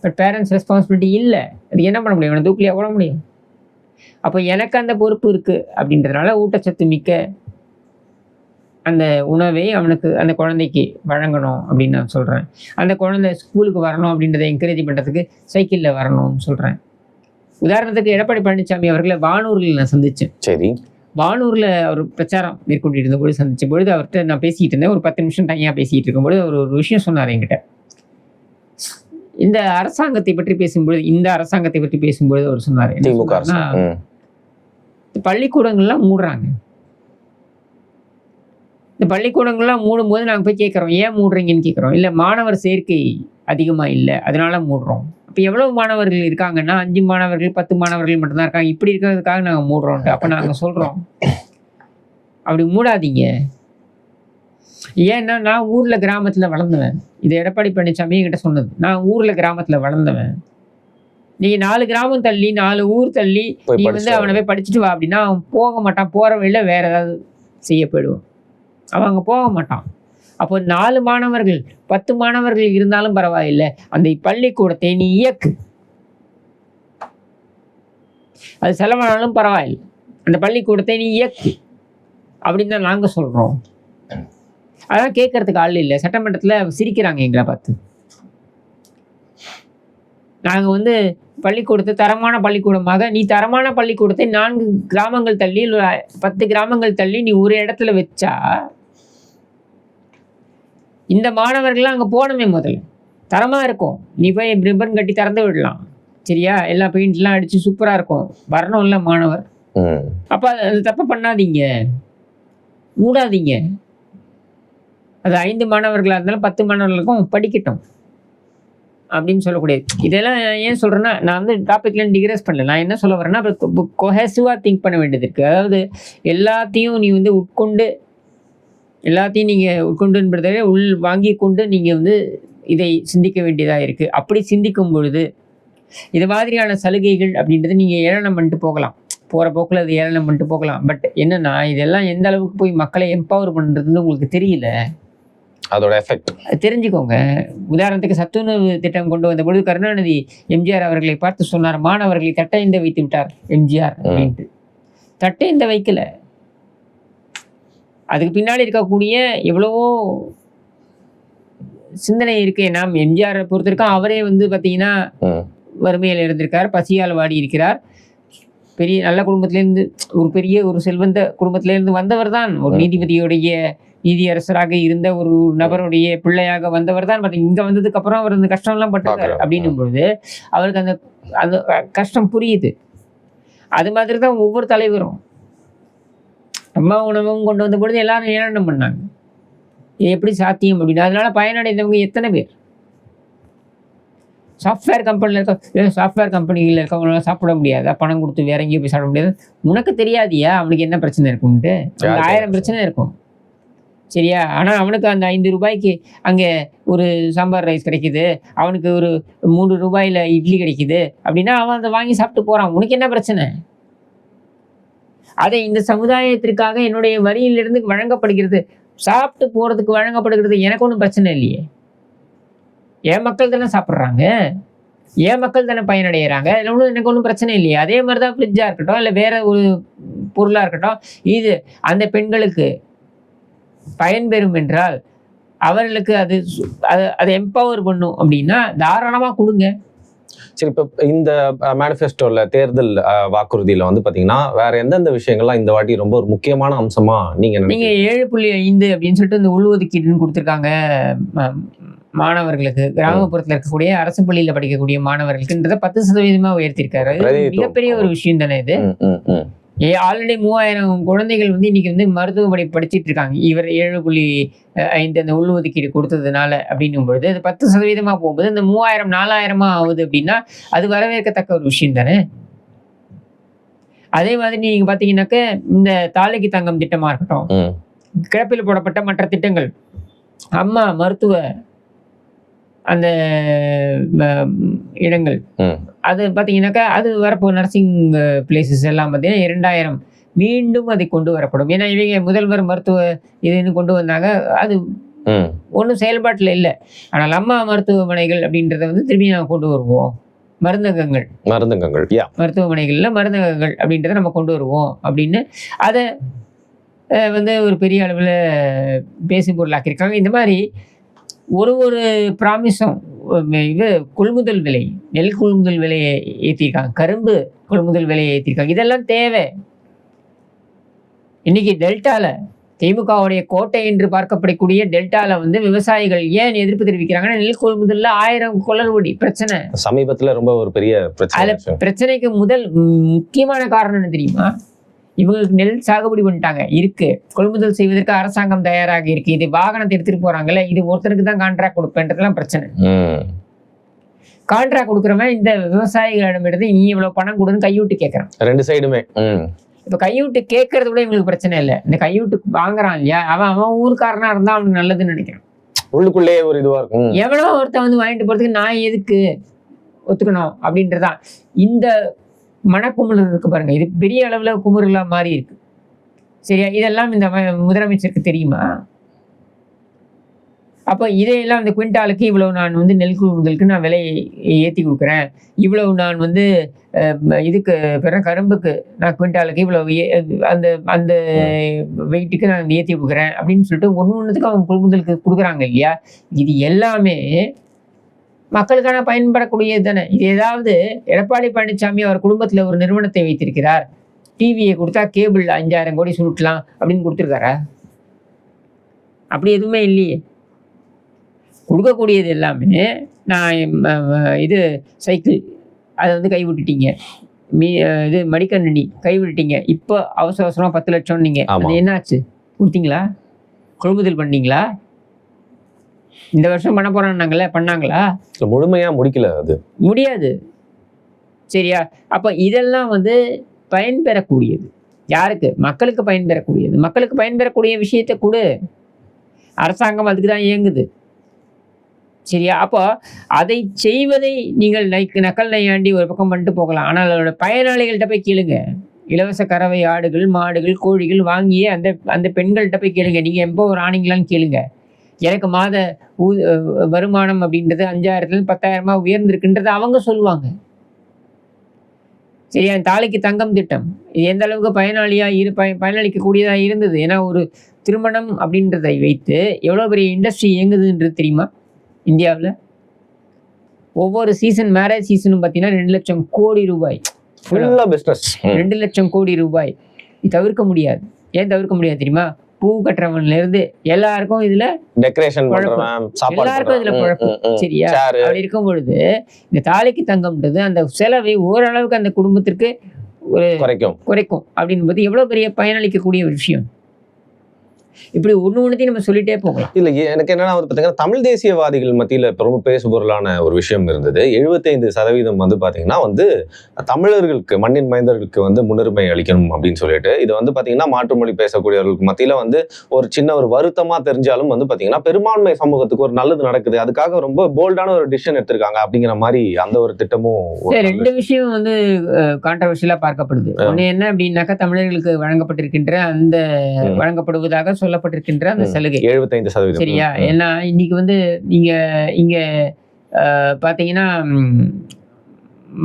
பட் பேரண்ட்ஸ் ரெஸ்பான்சிபிலிட்டி இல்லை. அது என்ன பண்ண முடியும்? அவனை தூக்கிலியாக கூட முடியும். அப்போ எனக்கு அந்த பொறுப்பு இருக்குது அப்படின்றதுனால ஊட்டச்சத்து மிக்க அந்த உணவை அவனுக்கு, அந்த குழந்தைக்கு வழங்கணும் அப்படின்னு நான் சொல்கிறேன். அந்த குழந்தை ஸ்கூலுக்கு வரணும் அப்படின்றத என்கரேஜ் பண்ணுறதுக்கு சைக்கிளில் வரணும்னு சொல்கிறேன். உதாரணத்துக்கு எடப்பாடி பழனிசாமி அவர்களை வானூரில் நான் சந்தித்தேன். சரி. வானூரில் அவர் பிரச்சாரம் மேற்கொண்டு இருந்தபோது சந்தித்த பொழுது அவர்கிட்ட நான் பேசிக்கிட்டு இருந்தேன். ஒரு 10 நிமிஷம் தனியாக பேசிக்கிட்டு இருக்கும்போது அவர் ஒரு விஷயம் சொன்னார் என்கிட்ட. இந்த அரசாங்கத்தை பற்றி பேசும்பொழுது அவர் சொன்னார், பள்ளிக்கூடங்கள்லாம் மூடுறாங்க. இந்த பள்ளிக்கூடங்கள்லாம் மூடும்போது நாங்கள் போய் கேட்குறோம், ஏன் மூடுறீங்கன்னு கேட்குறோம். இல்லை, மாணவர் சேர்க்கை அதிகமாக இல்லை, அதனால மூடுறோம். இப்போ எவ்வளோ மாணவர்கள் இருக்காங்கன்னா 5 மாணவர்கள் 10 மாணவர்கள் மட்டும்தான் இருக்காங்க. இப்படி இருக்கிறதுக்காக நாங்கள் மூடுறோன்ட்டு. அப்போ நாங்கள் சொல்கிறோம், அப்படி மூடாதீங்க. ஏன்னா நான் ஊரில் கிராமத்தில் வளர்ந்தவன். இது எடப்பாடி பழனிசாமி என்கிட்ட சொன்னது. நான் ஊரில் கிராமத்தில் வளர்ந்தவன். நீங்கள் 4 கிராமம் தள்ளி 4 ஊர் தள்ளி நீ வந்து அவனை போய் படிச்சுட்டு வா அப்படின்னா அவன் போக மாட்டான். போகிற வழியில் வேறு ஏதாவது செய்ய போயிடுவான். அவன் அங்கே போக மாட்டான். அப்போ 4 மாணவர்கள் 10 மாணவர்கள் இருந்தாலும் பரவாயில்லை, அந்த பள்ளிக்கூடத்தை நீ இயக்கு. அது செலவானாலும் பரவாயில்லை, அந்த பள்ளிக்கூடத்தை நீ இயக்கு அப்படின்னு தான் நாங்கள் சொல்கிறோம். அதான் கேட்கறதுக்கு ஆள் இல்லை. சட்டமன்றத்தில் சிரிக்கிறாங்க எங்களை பார்த்து. நாங்கள் வந்து பள்ளிக்கூடத்தை தரமான பள்ளிக்கூடமாக, நீ தரமான பள்ளிக்கூடத்தை 4 கிராமங்கள் தள்ளி 10 கிராமங்கள் தள்ளி நீ ஒரு இடத்துல வச்சா இந்த மாணவர்கள்லாம் அங்கே போகணுமே. முதல்ல தரமாக இருக்கும். நீ போய் ரிப்பன் கட்டி திறந்து விடலாம், சரியா? எல்லா பெயிண்ட்லாம் அடித்து சூப்பராக இருக்கும். வரணும்ல மாணவர். அப்போ அது தப்பு பண்ணாதீங்க, மூடாதீங்க. அது 5 மாணவர்களாக இருந்தாலும் 10 மாணவர்களுக்கும் படிக்கட்டும் அப்படின்னு சொல்லக்கூடியது. இதெல்லாம் ஏன் சொல்கிறேன்னா, நான் வந்து டாப்பிக்லாம் டிக்ரெஸ் பண்ணல. நான் என்ன சொல்ல வரேன்னா, கொஹெசிவாக திங்க் பண்ண வேண்டியது இருக்குது. அதாவது எல்லாத்தையும் நீ வந்து நீங்கள் உட்கொண்டுன்றதை வாங்கி கொண்டு நீங்கள் வந்து இதை சிந்திக்க வேண்டியதாக இருக்குது. அப்படி சிந்திக்கும் பொழுது இது மாதிரியான சலுகைகள் அப்படின்றது நீங்கள் ஏளனம் பண்ணிட்டு போகலாம். போகிற போக்கில் அது ஏளனம் பண்ணிட்டு போகலாம். பட் என்னென்னா, இதெல்லாம் எந்த அளவுக்கு போய் மக்களை எம்பவர் பண்ணுறதுன்னு உங்களுக்கு தெரியல. அதோட எஃபெக்ட் தெரிஞ்சுக்கோங்க. உதாரணத்துக்கு சத்துணவு திட்டம் கொண்டு வந்த பொழுது கருணாநிதி எம்ஜிஆர் அவர்களை பார்த்து சொன்னார், மாணவர்களை தட்டைந்த வைத்து விட்டார் எம்ஜிஆர் அப்படின்ட்டு. தட்டைந்த வைக்கல. அதுக்கு பின்னாடி இருக்கக்கூடிய எவ்வளவோ சிந்தனை இருக்கு. நாம் எம்ஜிஆரை பொறுத்திருக்கோம். அவரே வந்து பார்த்தீங்கன்னா வறுமையில் இருந்திருக்கார், பசியால் வாடி இருக்கிறார். பெரிய நல்ல குடும்பத்திலேருந்து, ஒரு பெரிய ஒரு செல்வந்த குடும்பத்திலேருந்து வந்தவர் தான். ஒரு நீதியரசராக இருந்த ஒரு நபருடைய பிள்ளையாக வந்தவர் தான். இங்கே வந்ததுக்கு அப்புறம் அவர் அந்த கஷ்டம்லாம் பட்டிருக்காரு. அப்படின்னும் பொழுது அவருக்கு அந்த கஷ்டம் புரியுது. அது மாதிரி தான் ஒவ்வொரு தலைவரும். அம்மா உணவும் கொண்டு வந்த பொழுது எல்லாரும் ஏளனம் பண்ணாங்க. இது எப்படி சாத்தியம் அப்படின்னா, அதனால பயனடைந்தவங்க எத்தனை பேர்? சாஃப்ட்வேர் கம்பெனியில் இருக்கவங்களால சாப்பிட முடியாதா? பணம் கொடுத்து வேற எங்கேயும் போய் சாப்பிட முடியாது? உனக்கு தெரியாதியா அவனுக்கு என்ன பிரச்சனை இருக்குன்ட்டு? 1000 பிரச்சனை இருக்கும், சரியா? ஆனால் அவனுக்கு அந்த 5 ரூபாய்க்கு அங்கே ஒரு சாம்பார் ரைஸ் கிடைக்குது, அவனுக்கு ஒரு 3 ரூபாயில் இட்லி கிடைக்குது அப்படின்னா அவன் அதை வாங்கி சாப்பிட்டு போகிறான். உனக்கு என்ன பிரச்சனை? அதை இந்த சமுதாயத்திற்காக என்னுடைய வரியிலிருந்து வழங்கப்படுகிறது, சாப்பிட்டு போகிறதுக்கு வழங்கப்படுகிறது. எனக்கு ஒன்றும் பிரச்சனை இல்லையே. என் மக்கள் தானே சாப்பிட்றாங்க, என் மக்கள் தானே பயனடைகிறாங்க. அதில் ஒன்றும் எனக்கு ஒன்றும் பிரச்சனை இல்லையே. அதே மாதிரி தான் ஃப்ரிட்ஜாக இருக்கட்டும், இல்லை வேற ஒரு பொருளாக இருக்கட்டும், இது அந்த பெண்களுக்கு பயன்பெறும் என்றால் அவர்களுக்கு அதை எம்பவர் பண்ணும் அப்படின்னா தாராளமாக கொடுங்க. சரி, இப்போ இந்த மேனிஃபெஸ்டோல தேர்தல் வாக்குறுதியில வந்து பாத்தீங்கன்னா வேற எந்தெந்த விஷயங்கள்லாம் இந்த வாட்டி ரொம்ப ஒரு முக்கியமான அம்சமா நீங்க 7.5 அப்படின்னு சொல்லிட்டு இந்த உள்ஒதுக்கீடுன்னு கொடுத்துருக்காங்க மாணவர்களுக்கு. கிராமப்புறத்தில் இருக்கக்கூடிய அரசு பள்ளியில படிக்கக்கூடிய மாணவர்களுக்குன்றத 10% உயர்த்திருக்காரு. மிகப்பெரிய ஒரு விஷயம் தானே இது. ஆல்ரெடி 3000 குழந்தைகள் வந்து இன்னைக்கு வந்து மருத்துவ படிப்பு படிச்சுட்டு இருக்காங்க. இவர் 7.5 அந்த உள்ஒதுக்கீடு கொடுத்ததுனால அப்படின்னும் பொழுது அது 10% போகும்போது இந்த 3000 4000 ஆகுது அப்படின்னா அது வரவேற்கத்தக்க ஒரு விஷயம் தானே. அதே மாதிரி நீங்க பாத்தீங்கன்னாக்க இந்த தாலிக்கு தங்கம் திட்டமா இருக்கட்டும், கிடப்பில் போடப்பட்ட மற்ற திட்டங்கள், அம்மா மருத்துவ அந்த இடங்கள், அது பார்த்தீங்கன்னாக்கா அது வரப்போ நர்சிங் பிளேசஸ் எல்லாம் பார்த்தீங்கன்னா 2000 மீண்டும் அதை கொண்டு வரப்படும். ஏன்னா இவங்க முதல்வர் மருத்துவ இதுன்னு கொண்டு வந்தாங்க, அது ஒன்றும் செயல்பாட்டில் இல்லை. ஆனால் அம்மா மருத்துவமனைகள் அப்படின்றத வந்து திரும்பி நாங்கள் கொண்டு வருவோம். மருந்தகங்கள் மருத்துவமனைகளில் மருந்தகங்கள் அப்படின்றத நம்ம கொண்டு வருவோம் அப்படின்னு அதை வந்து ஒரு பெரிய அளவில் பேசும் பொருளாக்கியிருக்காங்க. இந்த மாதிரி ஒரு ப்ராமிஸும் இது கொள்முதல் விலை, நெல் கொள்முதல் விலையை ஏற்றிருக்காங்க, கரும்பு கொள்முதல் விலையை ஏற்றிருக்காங்க. இதெல்லாம் தேவை. இன்னைக்கு டெல்டாவில் திமுகவுடைய கோட்டை என்று பார்க்கப்படக்கூடிய டெல்டாவில் வந்து விவசாயிகள் ஏன் எதிர்ப்பு தெரிவிக்கிறாங்கன்னா நெல் கொள்முதல்ல 1000 குளறுபடி பிரச்சனை சமீபத்தில் ரொம்ப ஒரு பெரிய பிரச்சனைக்கு முதல் முக்கியமான காரணம் என்ன தெரியுமா? இவங்களுக்கு நெல் சாகுபடி பண்ணிட்டாங்க, இருக்கு, கொள்முதல் செய்வதற்கு அரசாங்கம் தயாராக இருக்கு, இது வாகனத்தை எடுத்துட்டு போறாங்கல்ல, இது ஒருத்தருக்கு தான் கான்ட்ராக்ட் கொடுப்பேன்றதுலாம் பிரச்சனை. கான்ட்ராக்ட் கொடுக்குறவன் இந்த விவசாயிகளிடமிருந்து நீ இவ்வளவு பணம் கொடுன்னு கையூட்டு கேட்கறான். 2 சைடுமே. இப்ப கையூட்டு கேட்கறது கூட இவங்களுக்கு பிரச்சனை இல்லை. இந்த கையூட்டு வாங்குறான் இல்லையா, அவன் ஊருக்காரனா இருந்தா அவனுக்கு நல்லதுன்னு நினைக்கிறான். உள்ளுக்குள்ளேயே ஒரு இதுவா இருக்கும். எவ்வளோ ஒருத்தன் வந்து வாங்கிட்டு போறதுக்கு நான் எதுக்கு ஒத்துக்கணும் அப்படின்றதான் இந்த மனக்குமுறல் இருக்கு பாருங்க. இது பெரிய அளவுல குமுறலா மாறி இருக்கு. சரியா? இதெல்லாம் இந்த முதலமைச்சருக்கு தெரியுமா? அப்போ இதையெல்லாம் இந்த குவிண்டாலுக்கு இவ்வளவு நான் வந்து நெல் கொள்முதலுக்கு நான் விலையை ஏற்றி கொடுக்குறேன், இவ்வளவு நான் வந்து இதுக்கு பிற கரும்புக்கு நான் குவிண்டாலுக்கு இவ்வளவு அந்த அந்த வெயிட்டுக்கு நான் ஏற்றி கொடுக்குறேன் அப்படின்னு சொல்லிட்டு ஒன்றுத்துக்கு அவங்க கொள்முதலுக்கு கொடுக்குறாங்க இல்லையா? இது எல்லாமே மக்களுக்கான பயன்படக்கூடியது தானே. இது ஏதாவது எடப்பாடி பழனிசாமி அவர் குடும்பத்தில் ஒரு நிறுவனத்தை வைத்திருக்கிறார், டிவியை கொடுத்தா கேபிள் 5000 கோடி சுருட்டலாம் அப்படின்னு கொடுத்துருக்காரா? அப்படி எதுவுமே இல்லையே. கொடுக்கக்கூடியது எல்லாமே நான் இது சைக்கிள் அதை வந்து கைவிட்டுட்டீங்க, இது மடிக்கணினி கைவிட்டுட்டீங்க, இப்போ அவசர அவசரமாக 10 லட்சம் நீங்கள், அது என்னாச்சு? கொடுத்தீங்களா? கொள்முதல் பண்ணீங்களா? இந்த வருஷம் பண்ண போறாங்கல்ல, பண்ணாங்களா? முழுமையா முடிக்கல, அது முடியாது. சரியா? அப்ப இதெல்லாம் வந்து பயன்பெறக்கூடியது யாருக்கு? மக்களுக்கு பயன்பெறக்கூடியது. மக்களுக்கு பயன்பெறக்கூடிய விஷயத்தை கொடு. அரசாங்கம் அதுக்கு தான் இயங்குது. சரியா? அப்போ அதை செய்வதை நீங்கள் நக்கல் நையாண்டி ஒரு பக்கம் பண்ணிட்டு போகலாம். ஆனால் அதோட பயனாளிகள்கிட்ட போய் கேளுங்க. இலவச கறவை ஆடுகள் மாடுகள் கோழிகள் வாங்கியே அந்த அந்த பெண்கள்கிட்ட போய் கேளுங்க, நீங்க எம்பவர் ஆனீங்களான்னு கேளுங்க. எனக்கு மாத வருமானம் அப்படின்றது 5000 10,000 உயர்ந்திருக்குன்றது அவங்க சொல்லுவாங்க. சரியா? தாலிக்கு தங்கம் திட்டம் இது எந்த அளவுக்கு பயனளிக்கக்கூடியதாக இருந்தது. ஏன்னா ஒரு திருமணம் அப்படின்றதை வைத்து எவ்வளோ பெரிய இண்டஸ்ட்ரி இயங்குதுன்றது தெரியுமா? இந்தியாவில் ஒவ்வொரு சீசன், மேரேஜ் சீசனும் பார்த்தீங்கன்னா 2 லட்சம் கோடி ரூபாய். 2 லட்சம் கோடி ரூபாய். இது தவிர்க்க முடியாது. ஏன் தவிர்க்க முடியாது தெரியுமா? பூ கட்டுறவன்ல இருந்து எல்லாருக்கும் இதுல டெக்கரேஷன் எல்லாருக்கும் இதுல குழப்பம். சரியா? அப்படி இருக்கும் பொழுது இந்த தாலிக்கு தங்கம்ன்றது அந்த செலவை ஓரளவுக்கு அந்த குடும்பத்திற்கு ஒரு குறைக்கும் அப்படின்னு போது எவ்வளவு பெரிய பயனளிக்கக்கூடிய ஒரு விஷயம். இப்படி ஒண்ணுத்தையும் நம்ம சொல்லிட்டே போகலாம். இல்ல, எனக்கு என்னன்னா வந்து பாத்தீங்கன்னா தமிழ் தேசியவாதிகள் மத்தியில ரொம்ப பேசுபொருளான ஒரு விஷயம் இருந்தது. 75% வந்து பாத்தீங்கன்னா வந்து தமிழர்களுக்கு, மண்ணின் மைந்தர்களுக்கு வந்து முன்னுரிமை அளிக்கணும் அப்படின்னு சொல்லிட்டு, இது வந்து பாத்தீங்கன்னா மாற்றுமொழி பேசக்கூடியவர்களுக்கு மத்தியில வந்து ஒரு சின்ன ஒரு வருத்தமா தெரிஞ்சாலும் வந்து பாத்தீங்கன்னா பெரும்பான்மை சமூகத்துக்கு ஒரு நல்லது நடக்குது, அதுக்காக ரொம்ப போல்டான ஒரு டிசிஷன் எடுத்திருக்காங்க அப்படிங்கிற மாதிரி அந்த ஒரு திட்டமும். 2 விஷயம் வந்து கான்ட்ரவர்ஷியலா பார்க்கப்படுது. ஒண்ணு என்ன அப்படின்னாக்கா தமிழர்களுக்கு வழங்கப்பட்டிருக்கின்ற அந்த வழங்கப்படுவதாக சொல்லப்பட்டிருக்கின்ற அந்த சலுகை 75%. சரியா? ஏன்னா இன்னைக்கு வந்து நீங்க இங்க பாத்தீங்கன்னா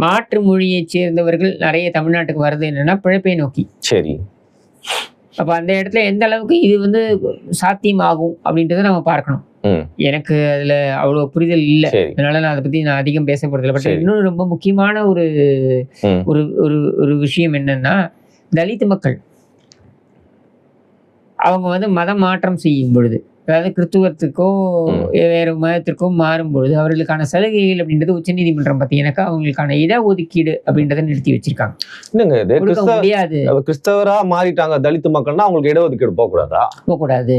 மாற்று மொழியை சேர்ந்தவர்கள் நிறைய தமிழ்நாட்டுக்கு வர்றது என்னன்னா பிழைப்பை நோக்கி. சரி. அப்ப அந்த இடத்துல எந்த அளவுக்கு இது வந்து சாத்தியமாகும் அப்படின்றத நம்ம பார்க்கணும். எனக்கு அதுல அவ்வளவு புரிதல் இல்லை, அதனால நான் அதை பத்தி நான் அதிகம் பேச போறதில்லை. பட் இன்னொரு ரொம்ப முக்கியமான ஒரு ஒரு ஒரு விஷயம் என்னன்னா, தலித் மக்கள் அவங்க வந்து மதம் மாற்றம் செய்யும் பொழுது, அதாவது கிறிஸ்துவத்துக்கோ வேறு மதத்திற்கோ மாறும் பொழுது அவர்களுக்கான சலுகைகள் அப்படின்றது உச்சநீதிமன்றம் பார்த்தீங்கன்னாக்கா அவங்களுக்கான இடஒதுக்கீடு அப்படின்றத நிறுத்தி வச்சிருக்காங்க. முடியாது, கிறிஸ்தவரா மாறிட்டாங்க தலித் மக்கள்னா அவங்களுக்கு இடஒதுக்கீடு போகக்கூடாது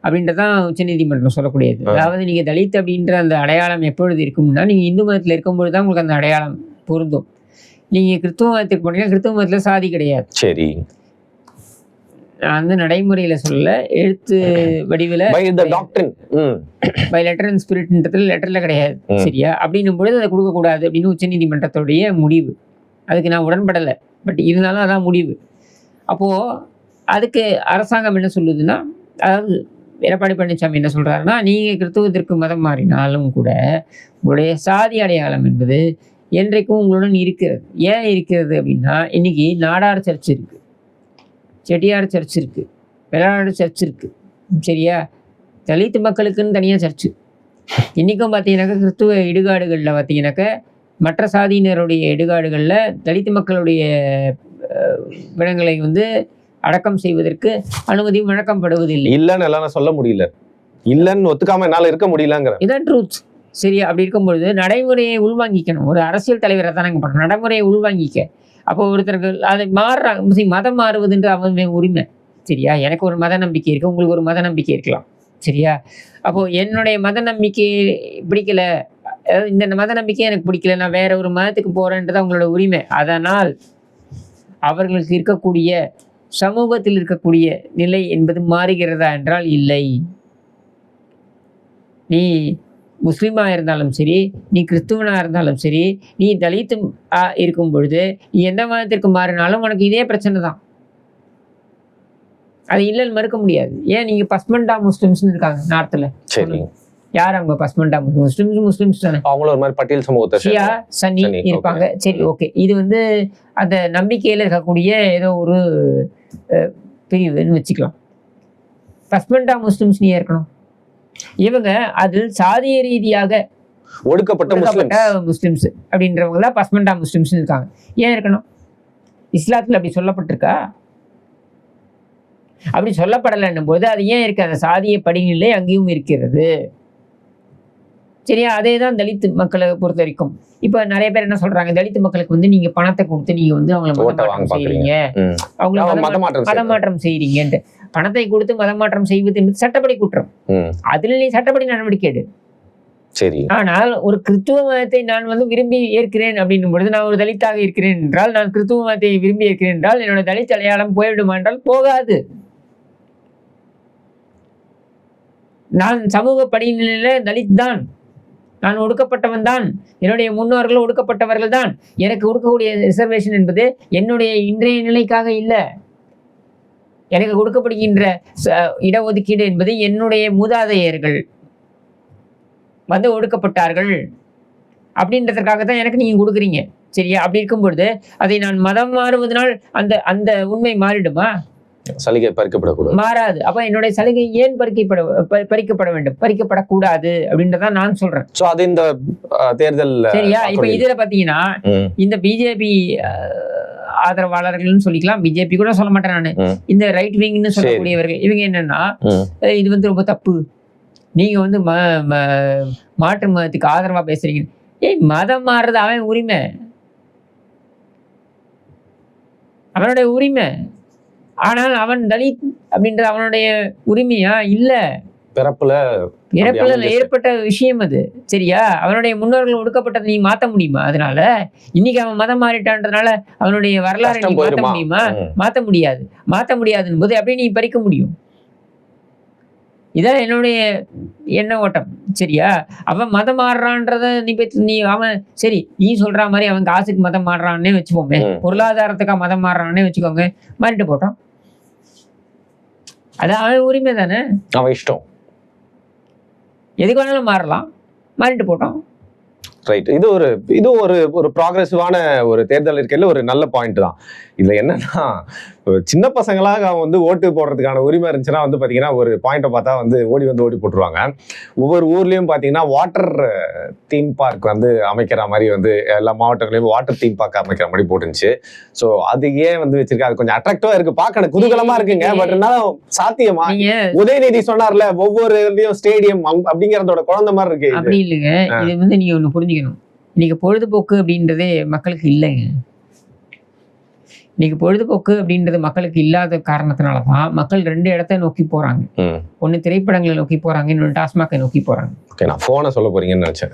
அப்படின்றதான் உச்சநீதிமன்றம் சொல்லக்கூடியது. அதாவது நீங்க தலித் அப்படின்ற அந்த அடையாளம் எப்பொழுது இருக்கும்னா, நீங்க இந்து மதத்துல இருக்கும்பொழுது தான் உங்களுக்கு அந்த அடையாளம் பொருந்தும். நீங்க கிறிஸ்துவ மதத்துக்கு போனீங்கன்னா கிறிஸ்துவ மதத்துல சாதி கிடையாது. சரி, அந்த நடைமுறையில சொல்ல, எழுத்து வடிவில் பை லெட்டர் அண்ட் ஸ்பிரிட்ன்றதுல லெட்டர்ல கிடையாது. சரியா? அப்படின்னும் பொழுது அதை கொடுக்கக்கூடாது அப்படின்னு உச்சநீதிமன்றத்துடைய முடிவு. அதுக்கு நான் உடன்படலை, பட் இருந்தாலும் அதான் முடிவு. அப்போ அதுக்கு அரசாங்கம் என்ன சொல்லுதுன்னா, அதாவது எடப்பாடி பழனிசாமி என்ன சொல்றாருன்னா, நீங்க கிறிஸ்துவத்திற்கு மதம் மாறினாலும் கூட உங்களுடைய சாதி அடையாளம் என்பது என்றைக்கும் உங்களுடன் இருக்கிறது. ஏன் இருக்கிறது அப்படின்னா, இன்னைக்கு நாடார் சர்ச் இருக்கு, செட்டியார் சர்ச் இருக்குது, வெள்ளாடு சர்ச் இருக்குது. சரியா? தலித் மக்களுக்குன்னு தனியாக சர்ச்சு. இன்றைக்கும் பார்த்தீங்கன்னாக்கா கிறிஸ்துவ இடுகாடுகளில் பார்த்தீங்கன்னாக்கா மற்ற சாதியினருடைய இடுகாடுகளில் தலித் மக்களுடைய விடங்களை வந்து அடக்கம் செய்வதற்கு அனுமதி வழங்கப்படுவதில்லை. இல்லைன்னு எல்லாம் சொல்ல முடியல, இல்லைன்னு ஒத்துக்காம என்னால் இருக்க முடியலங்கிற இதான் ட்ரூத். சரியா? அப்படி இருக்கும்பொழுது நடைமுறையை உள்வாங்கிக்கணும். ஒரு அரசியல் தலைவரை தான் நாங்கள் பண்ணுறோம், நடைமுறையை உள்வாங்கிக்க. அப்போ ஒருத்தருக்கு அதை மாறுறாங்க, மதம் மாறுவதுன்ற அவன் உரிமை. சரியா? எனக்கு ஒரு மத நம்பிக்கை இருக்குது, உங்களுக்கு ஒரு மத நம்பிக்கை இருக்கலாம். சரியா? அப்போது என்னுடைய மத நம்பிக்கை பிடிக்கல, அதாவது இந்த மத நம்பிக்கையை எனக்கு பிடிக்கல, நான் வேற ஒரு மதத்துக்கு போகிறேன்றது அவங்களோட உரிமை. அதனால் அவர்களுக்கு இருக்கக்கூடிய சமூகத்தில் இருக்கக்கூடிய நிலை என்பது மாறுகிறதா என்றால் இல்லை. நீ முஸ்லீமாக இருந்தாலும் சரி, நீ கிறிஸ்துவனாக இருந்தாலும் சரி, நீ தலித்து இருக்கும் பொழுது நீ எந்த மதத்திற்கு மாறினாலும் உனக்கு இதே பிரச்சனை தான். அது இல்லைன்னு மறுக்க முடியாது. ஏன் நீங்கள் பஸ்மண்டா முஸ்லிம்ஸ்னு இருக்காங்க நார்த்தில். சரி, யார் அவங்க பஸ்மண்டா முஸ்லிம்ஸ் தானே, அவங்களும் ஒரு மாதிரி பட்டியல் சமூகத்தை ஷியா சன்னி இருப்பாங்க. சரி, ஓகே. இது வந்து அந்த நம்பிக்கையில் இருக்கக்கூடிய ஏதோ ஒரு பிரிவுன்னு வச்சுக்கலாம். பஸ்மண்டா முஸ்லிம்ஸ் நீ இருக்கணும். இவங்க அதில் சாதிய ரீதியாக ஒடுக்கப்பட்ட முஸ்லிம்ஸ் அப்படின்றவங்க தான் பஸ்மண்டா முஸ்லிம்ஸ் இருக்காங்க. ஏன் இருக்கணும்? இஸ்லாத்துல அப்படி சொல்லப்பட்டிருக்கா? அப்படி சொல்லப்படலைன்னும் போது அது ஏன் இருக்கு? அந்த சாதிய படிநிலை அங்கேயும் இருக்கிறது. சரியா? அதே தான் தலித் மக்களை பொறுத்த வரைக்கும். இப்போ நிறைய பேர் என்ன சொல்றாங்க, தலித் மக்களுக்கு வந்து நீங்க பணத்தை கொடுத்து நீங்க வந்து அவங்களை மதமாற்றம் செய்றீங்க, அவங்களை மதமாற்றம் செய்றீங்கன்ட்டு. பணத்தை கொடுத்து மதமாற்றம் செய்வது என்பது சட்டப்படி குற்றம். அதுல நீ சட்டப்படி நடவடிக்கை எடு. சரி. ஆனால் ஒரு கிறிஸ்துவ மதத்தை நான் வந்து விரும்பி ஏற்கிறேன் அப்படின்னும் பொழுது, நான் ஒரு தலித்தாக இருக்கிறேன் என்றால், நான் கிறிஸ்துவ மதத்தை விரும்பி ஏற்கிறேன் என்றால் என்னோட தலித் அடையாளம் போய்விடுமா என்றால் போகாது. நான் சமூக படிநிலையில தலித் தான், நான் ஒடுக்கப்பட்டவன் தான், என்னுடைய முன்னோர்கள் ஒடுக்கப்பட்டவர்கள் தான். எனக்கு கொடுக்கக்கூடிய ரிசர்வேஷன் என்பது என்னுடைய இன்றைய நிலைக்காக இல்லை, எனக்கு கொடுக்கப்படுகின்ற இடஒதுக்கீடு என்பது என்னுடைய மூதாதையர்கள் வந்து ஒடுக்கப்பட்டார்கள் அப்படின்றதுக்காக தான் எனக்கு நீங்க கொடுக்குறீங்க. சரியா? அப்படி இருக்கும் பொழுது அதை நான் மதம் மாறுவதனால் அந்த அந்த உண்மை மாறிடுமா? சலுகை பறிக்கப்படக்கூடாது, மாறாது. அப்ப என்னுடைய சலுகை ஏன் பறிக்கப்பட வேண்டும், பறிக்கப்படக்கூடாது அப்படின்றதான் நான் சொல்றேன். சோ அது இந்த தேர்தல். சரியா? இப்ப இதுல பாத்தீங்கன்னா இந்த பிஜேபி ஆதரவாளர்கள்னு சொல்லிக்கலாம், பிஜேபி கூட சொல்ல மாட்டேன் நானு, இந்த ரைட் விங்னு சொல்லக்கூடியவர்கள், இவங்க என்னன்னா இது வந்து ரொம்ப தப்பு, நீங்க வந்து மாற்று மதத்துக்கு ஆதரவா பேசுறீங்க. ஏய், மதம் மாறுறது அவன் உரிமை, அவனுடைய உரிமை. ஆனால் அவன் தலித் அப்படின்ற அவனுடைய உரிமையா? இல்ல, பிறப்புல ஏற்பட்ட விஷயம் அது. சரியா? அவனுடைய முன்னோர்கள் ஒடுக்கப்பட்டதை நீ மாத்த முடியுமா? அதனால இன்னைக்கு அவன் மதம் மாறிட்டான்றதுனால அவனுடைய வரலாறு நீ மாத்த முடியுமா? மாத்த முடியாது. மாத்த முடியாதுன்னு போது அப்படியே நீ பறிக்க முடியும். இதான் என்னுடைய எண்ண ஓட்டம். சரியா? அவன் மதம் மாறுறான்றத நீ அவன் சரி, நீ சொல்ற மாதிரி அவன் காசுக்கு மதம் மாறுறான்னே வச்சுக்கோங்க, பொருளாதாரத்துக்காக மதம் மாறுறான்னே வச்சுக்கோங்க, மாறிட்டு போட்டோம். அது அவன் உரிமை தானே, அவன் இஷ்டம், எதுக்கு வேணாலும் மாறலாம், மாறிட்டு போட்டோம். ரைட். இது ஒரு ப்ராக்ரெசிவான ஒரு தேர்தல் இருக்கையில ஒரு நல்ல பாயிண்ட் தான். இதுல என்னன்னா சின்ன பசங்களாக அவன் வந்து ஓட்டு போடுறதுக்கான உரிமை இருந்துச்சுன்னா வந்து பாத்தீங்கன்னா ஒரு பாயிண்ட்டை பார்த்தா வந்து ஓடி போட்டுருவாங்க. ஒவ்வொரு ஊர்லயும் பாத்தீங்கன்னா வாட்டர் தீம் பார்க் வந்து அமைக்கிற மாதிரி வந்து எல்லா மாவட்டங்களையும் வாட்டர் தீம் பார்க் அமைக்கிற மாதிரி போட்டுருந்துச்சு. ஸோ அது ஏன் வந்து வச்சிருக்கா, அது கொஞ்சம் அட்ராக்டிவா இருக்கு, பார்க்க குதூகலமா இருக்குங்க. பட் இருந்தாலும் சாத்தியமா? உதயநிதி சொன்னார்ல ஒவ்வொரு ஸ்டேடியம் அப்படிங்கறதோட குழந்தை மாதிரி இருக்கு. அப்படி இல்லைங்க, இது வந்து நீங்க ஒண்ணு புரிஞ்சுக்கணும். இன்னைக்கு பொழுதுபோக்கு அப்படின்றதே மக்களுக்கு இல்லைங்க. இன்னைக்கு பொழுதுபோக்கு அப்படின்றது மக்களுக்கு இல்லாத காரணத்தினாலதான் மக்கள் 2 இடத்த நோக்கி போறாங்க. ஒண்ணு திரைப்படங்களை நோக்கி போறாங்க, இன்னொன்று டாஸ்மாகை நோக்கி போறாங்க. நான் போனை சொல்ல போறீங்கன்னு நினைச்சேன்.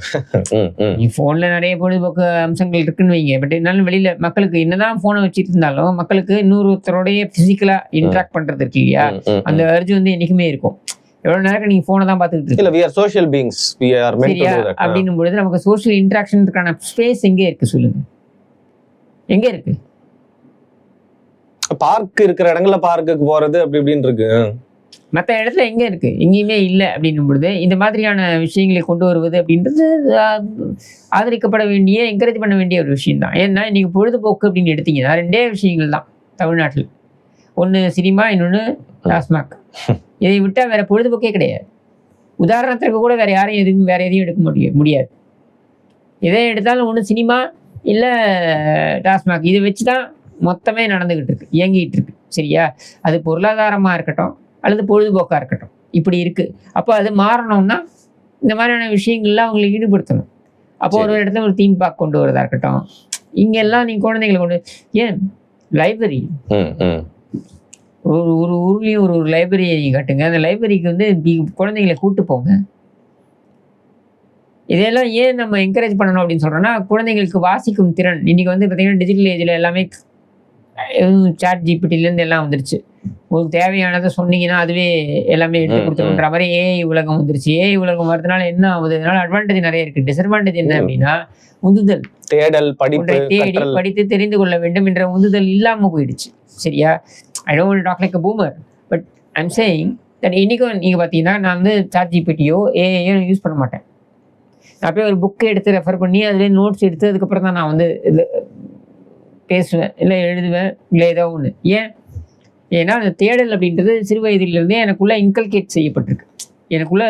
நீ போன்ல நிறைய பொழுதுபோக்கு அம்சங்கள் இருக்குன்னு வைங்க. பட் இருந்தாலும் வெளியில மக்களுக்கு என்னதான் போனை வச்சுட்டு இருந்தாலும் மக்களுக்கு இன்னொருத்தரோடைய பிசிக்கலா இன்ட்ராக்ட் பண்றது இருக்கு இல்லையா, அந்த அர்ஜு வந்து என்னைக்குமே இருக்கும். எவ்வளவு நேரம் நீங்க போனை தான் பார்த்துக்கிட்டு இருக்கீங்க. we are social beings, we are meant to do that. அப்படின்னும் பொழுது நமக்கு சோஷியல் இன்ட்ராக்ஷனுக்கான ஸ்பேஸ் எங்கே இருக்கு சொல்லுங்க? எங்க இருக்கு? பார்க் இருக்கிற இடங்கள்ல பார்க்குக்கு போறது அப்படி இப்படின்னு இருக்கு. மற்ற இடத்துல எங்க இருக்கு? எங்கேயுமே இல்லை அப்படின்னும் பொழுது இந்த மாதிரியான விஷயங்களை கொண்டு வருவது அப்படின்றது ஆதரிக்கப்பட வேண்டிய, என்கரேஜ் பண்ண வேண்டிய ஒரு விஷயம் தான். ஏன்னா இன்னைக்கு பொழுதுபோக்கு அப்படின்னு எடுத்தீங்கன்னா 2 விஷயங்கள் தான் தமிழ்நாட்டில். ஒன்று சினிமா, இன்னொன்று டாஸ்மாக். இதை விட்டா வேற பொழுதுபோக்கே கிடையாது. உதாரணத்திற்கு கூட வேற யாரையும் வேற எதையும் எடுக்க முடியாது. எதை எடுத்தாலும் ஒன்று சினிமா இல்லை டாஸ்மாக். இதை வச்சு தான் மொத்தமே நடந்துகிட்டு இருக்கு, இயங்கிட்டு இருக்கு. சரியா? அது பொருளாதாரமா இருக்கட்டும் அல்லது பொழுதுபோக்கா இருக்கட்டும், இப்படி இருக்கு. அப்போ அது மாறணும்னா இந்த மாதிரியான விஷயங்கள்லாம் அவங்களை ஈடுபடுத்தணும். அப்போ ஒரு இடத்துல ஒரு தீம் பார்க் கொண்டு வரதா இருக்கட்டும், இங்கெல்லாம் நீங்க குழந்தைங்களை கொண்டு, ஏன் லைப்ரரி, ஒரு ஊர்லேயும் ஒரு லைப்ரரியை நீங்கள் கட்டுங்க. அந்த லைப்ரரிக்கு வந்து குழந்தைங்களை கூப்பிட்டு போங்க. இதெல்லாம் ஏன் நம்ம என்கரேஜ் பண்ணணும் அப்படின்னு சொல்கிறோன்னா, குழந்தைங்களுக்கு வாசிக்கும் திறன் இன்றைக்கி வந்து பார்த்திங்கன்னா டிஜிட்டல் ஏஜில் எல்லாமே சாட் ஜிபிடிலேருந்து எல்லாம் வந்துருச்சு. உங்களுக்கு தேவையானதை சொன்னீங்கன்னா அதுவே எல்லாமே எடுத்து கொடுத்துருன்ற மாதிரி ஏஐ உலகம் வந்துருச்சு. ஏஐ உலகம் வரதுனால என்ன ஆகுது? அதனால அட்வான்டேஜ் நிறைய இருக்குது. டிஸ்அட்வான்டேஜ் என்ன அப்படின்னா, உந்துதல், தேடல், தேடி படித்து தெரிந்து கொள்ள வேண்டும் என்ற உந்துதல் இல்லாமல் போயிடுச்சு. சரியா? I don't want to talk like a boomer, but I'm saying that இன்றைக்கும் நீங்கள் பார்த்தீங்கன்னா நான் வந்து சாட் ஜிபிடியோ ஏஐயோ யூஸ் பண்ண மாட்டேன். நான் போய் ஒரு புக்கை எடுத்து ரெஃபர் பண்ணி அதிலே நோட்ஸ் எடுத்து அதுக்கப்புறம் தான் நான் வந்து இது பேசுவேன், இல்லை எழுதுவேன், இல்லை ஏதோ ஒன்று. ஏன்னா அந்த தேடல் அப்படின்றது சிறு வயதிலிருந்தே எனக்குள்ளே இன்கல்கேட் செய்யப்பட்டிருக்கு, எனக்குள்ள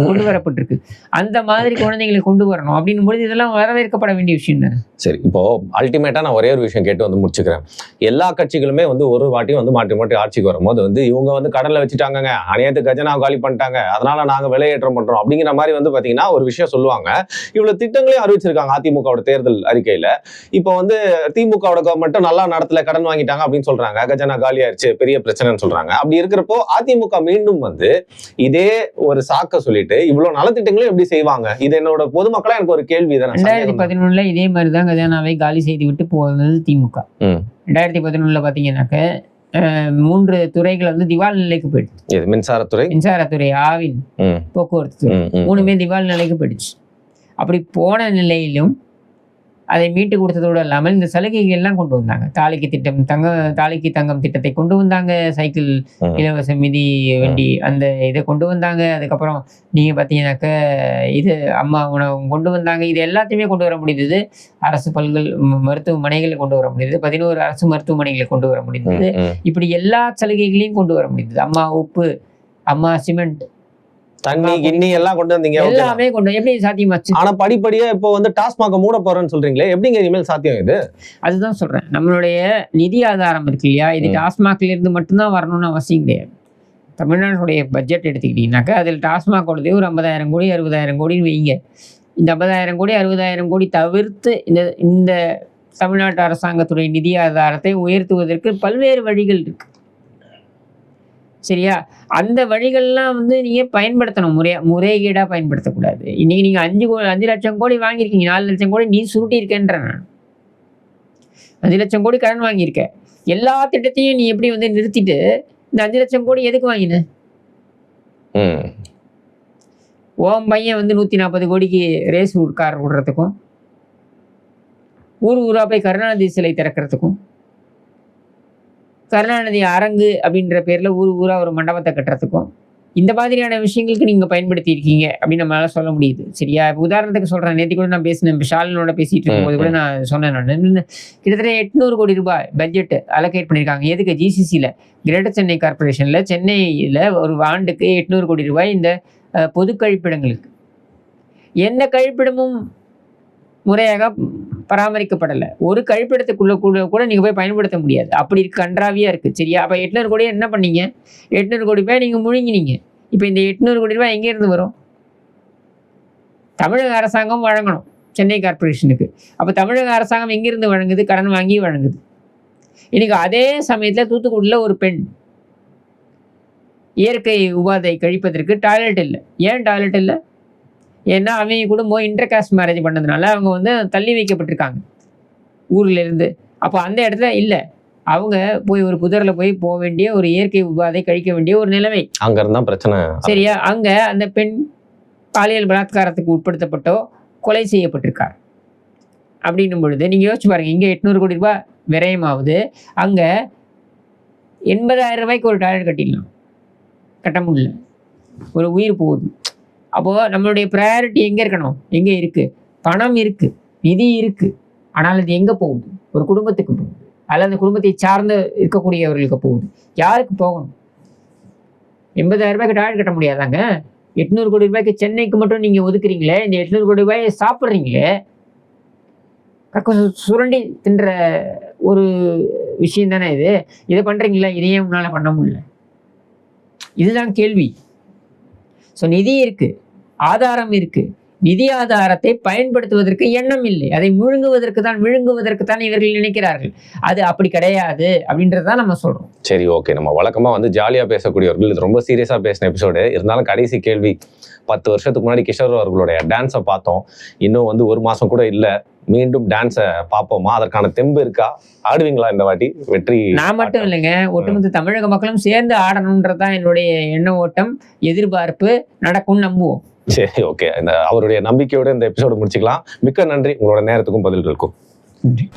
கொண்டு வரப்பட்டிருக்கு. அந்த மாதிரி குழந்தைகளை கொண்டு வரணும் அப்படின்னும் பொழுது இதெல்லாம் வரவேற்கப்பட வேண்டிய விஷயம் தானே. சரி, இப்போ அல்டிமேட்டா நான் ஒரே ஒரு விஷயம் கேட்டு வந்து முடிச்சுக்கிறேன். எல்லா கட்சிகளுமே வந்து ஒரு வாட்டியும் வந்து மாற்றி ஆட்சிக்கு வரும்போது வந்து இவங்க வந்து கடல்ல வச்சுட்டாங்க, அநியாயத்து கஜனா காலி பண்ணிட்டாங்க, அதனால நாங்க விலையேற்றம் பண்றோம் அப்படிங்கிற மாதிரி வந்து பாத்தீங்கன்னா ஒரு விஷயம் சொல்லுவாங்க. இவ்வளவு திட்டங்களையும் அறிவிச்சிருக்காங்க அதிமுகவோட தேர்தல் அறிக்கையில. இப்போ வந்து திமுகவோட கவர்மெண்ட் நல்லா நடத்தல, கடன் வாங்கிட்டாங்க அப்படின்னு சொல்றாங்க, கஜனா காலி ஆயிடுச்சு, பெரிய பிரச்சனைன்னு சொல்றாங்க. அப்படி இருக்கிறப்போ அதிமுக மீண்டும் வந்து இதே ஒரு சாக்க சொல்லிட்டு இவ்வளவு நலத்திட்டங்களும் எப்படி செய்வாங்க? இது என்னோட பொதுமக்களா எனக்கு ஒரு கேள்வி. 2011 இதே மாதிரிதான் கஜானாவை காலி செய்து விட்டு போனது திமுக. 2011 பாத்தீங்கன்னாக்க 3 துறைகள் வந்து திவால் நிலைக்கு போயிடுச்சு. மின்சாரத்துறை, ஆவின், போக்குவரத்து துறை, 3மே திவால் நிலைக்கு போயிடுச்சு. அப்படி போன நிலையிலும் அதை மீட்டு கொடுத்ததோடு இல்லாமல் இந்த சலுகைகள் எல்லாம் கொண்டு வந்தாங்க. தாலிக்கு தங்கம் திட்டத்தை கொண்டு வந்தாங்க, சைக்கிள் இலவச மிதி வண்டி அந்த இதை கொண்டு வந்தாங்க. அதுக்கப்புறம் நீங்கள் பார்த்தீங்கன்னாக்க இது அம்மா உணவகம் கொண்டு வந்தாங்க. இது எல்லாத்தையுமே கொண்டு வர முடிந்தது. அரசு மருத்துவமனைகளை கொண்டு வர முடிந்தது. 11 அரசு மருத்துவமனைகளை கொண்டு வர முடிந்தது. இப்படி எல்லா சலுகைகளையும் கொண்டு வர முடிந்தது. அம்மா உப்பு, அம்மா சிமெண்ட், தண்ணி, கிண்ணி எல்லாம் கொண்டு வந்தீங்க. எல்லாமே கொண்டு எப்படி சாத்தியமாச்சு? ஆனா படிப்படியா இப்போ வந்து டாஸ்மாக மூட போறேன்னு சொல்றீங்களே, எப்படிங்க இனிமேல் சாத்தியம் இது? அதுதான் சொல்றேன், நம்மளுடைய நிதி ஆதாரம் இருக்கு இல்லையா, இது டாஸ்மாக்ல இருந்து மட்டும்தான் வரணும்னு அவசியம் கிடையாது. தமிழ்நாட்டுடைய பட்ஜெட் எடுத்துக்கிட்டீங்கன்னாக்கா அதில் டாஸ்மாகோடதே ஒரு 50,000 கோடி 60,000 கோடின்னு வைங்க. இந்த 50,000 கோடி 60,000 கோடி தவிர்த்து இந்த தமிழ்நாட்டு அரசாங்கத்துடைய நிதி ஆதாரத்தை உயர்த்துவதற்கு பல்வேறு வழிகள் இருக்கு. சரியா? அந்த வழிகள்லாம் வந்து நீங்கள் பயன்படுத்தணும், முறைகேடாக பயன்படுத்தக்கூடாது. இன்றைக்கி நீங்கள் 5 லட்சம் கோடி வாங்கியிருக்கீங்க, 4 லட்சம் கோடி நீ சுருட்டியிருக்கேன்ற. நான் 5 லட்சம் கோடி கடன் வாங்கியிருக்க, எல்லா திட்டத்தையும் நீ எப்படி வந்து நிறுத்திட்டு இந்த 5 லட்சம் கோடி எதுக்கு வாங்கின? ஓம் பையன் வந்து 140 கோடிக்கு ரேஸ் கார் விடுறதுக்கும், ஊராக போய் கருணாநிதி சிலை திறக்கிறதுக்கும், கருணாநிதி அரங்கு அப்படின்ற பேரில் ஊராக ஒரு மண்டபத்தை கட்டுறதுக்கும், இந்த மாதிரியான விஷயங்களுக்கு நீங்கள் பயன்படுத்தி இருக்கீங்க அப்படின்னு நம்மளால சொல்ல முடியுது. சரியா? இப்போ உதாரணத்துக்கு சொல்கிறேன், நேற்று கூட நான் பேசினேன், இப்போ ஷாலினோட பேசிகிட்டு இருக்கும்போது கூட நான் சொன்னேன், நான் கிட்டத்தட்ட 800 கோடி ரூபாய் பட்ஜெட் அலோகேட் பண்ணியிருக்காங்க. எதுக்கு? ஜிசிசியில், கிரேட்டர் சென்னை கார்பரேஷனில், சென்னையில் ஒரு ஆண்டுக்கு 800 கோடி ரூபாய் இந்த பொது கழிப்பிடங்களுக்கு. எந்த கழிப்பிடமும் முறையாக பராமரிக்கப்படலை. ஒரு கழிப்பிடத்துக்குள்ள கூட நீங்கள் போய் பயன்படுத்த முடியாது. அப்படி இருக்கு, கன்றாவியாக இருக்குது. சரியா? அப்போ 800 கோடியை என்ன பண்ணீங்க? 800 கோடி ரூபாய் நீங்கள் முழுங்கினீங்க. இப்போ இந்த 800 கோடி ரூபாய் எங்கேருந்து வரும்? தமிழக அரசாங்கம் வழங்கணும் சென்னை கார்பரேஷனுக்கு. அப்போ தமிழக அரசாங்கம் எங்கேருந்து வழங்குது? கடன் வாங்கி வழங்குது. இன்னைக்கு அதே சமயத்தில் தூத்துக்குடியில் ஒரு பெண் இயற்கை உபாதை கழிப்பதற்கு டாய்லெட் இல்லை. ஏன் டாய்லெட் இல்லை? ஏன்னா அவங்க குடும்பம் இன்டர்காஸ்ட் மேரேஜ் பண்ணதுனால அவங்க வந்து தள்ளி வைக்கப்பட்டிருக்காங்க ஊர்லேருந்து. அப்போ அந்த இடத்துல இல்லை, அவங்க போய் ஒரு புதரில் போக வேண்டிய ஒரு இயற்கை உபாதை கழிக்க வேண்டிய ஒரு நிலைமை. அங்க இருந்தா பிரச்சனை. சரியா? அங்க அந்த பெண் பாலியல் பலாத்காரத்துக்கு உட்படுத்தப்பட்டோ கொலை செய்யப்பட்டிருக்கார். அப்படின்னும் பொழுது நீங்கள் யோசிச்சு பாருங்க, இங்கே 800 கோடி ரூபாய் விரயமாகுது, அங்கே 80,000 ரூபாய்க்கு ஒரு டாய்லெட் கட்டிடலாம், கட்ட முடியல, ஒரு உயிர் போகுது. அப்போது நம்மளுடைய ப்ரையாரிட்டி எங்கே இருக்கணும்? எங்கே இருக்குது? பணம் இருக்குது, நிதி இருக்குது, ஆனால் அது எங்கே போகுது? ஒரு குடும்பத்துக்கு போகுது, அல்லது அந்த குடும்பத்தை சார்ந்து இருக்கக்கூடியவர்களுக்கு போகுது. யாருக்கு போகணும்? 80,000 ரூபாய்க்கு டாய்லெட் கட்ட முடியாதாங்க? 800 கோடி ரூபாய்க்கு சென்னைக்கு மட்டும் நீங்கள் ஒதுக்குறீங்களே, இந்த 800 கோடி ரூபாயை சாப்பிட்றீங்களே, சுரண்டி தின்ற ஒரு விஷயம் தானே இது. இதை பண்ணுறீங்களா? இதையே உன்னால் பண்ண முடியல. இதுதான் கேள்வி. ஸோ நிதி இருக்குது, ஆதாரம் இருக்குது, நிதி ஆதாரத்தை பயன்படுத்துவதற்கு எண்ணம் இல்லை, அதை விழுங்குவதற்கு தான் இவர்கள் நினைக்கிறார்கள். அது அப்படி கிடையாது அப்படின்றதான் நம்ம சொல்கிறோம். சரி, ஓகே. நம்ம வழக்கமாக வந்து ஜாலியாக பேசக்கூடியவர்கள், இது ரொம்ப சீரியஸாக பேசின எபிசோடு. இருந்தாலும் கடைசி கேள்வி, 10 வருஷத்துக்கு முன்னாடி கிஷோர் அவர்களுடைய டான்ஸை பார்த்தோம், இன்னும் வந்து 1 மாதம் கூட இல்லை, மீண்டும் டான்ஸை பார்ப்போமா? அதற்கான தெம்பு இருக்கா? ஆடுவீங்களா இந்த வாட்டி? வெற்றி நான் மட்டும் இல்லைங்க, ஒட்டுமொத்த தமிழக மக்களும் சேர்ந்து ஆடணுன்றதான் என்னுடைய எண்ண ஓட்டம், எதிர்பார்ப்பு. நடக்கும்னு நம்புவோம். சரி, ஓகே. இந்த அவருடைய நம்பிக்கையோட இந்த எபிசோடு முடிச்சுக்கலாம். மிக்க நன்றி உங்களோட நேரத்துக்கும் பதில்களுக்கும். நன்றி.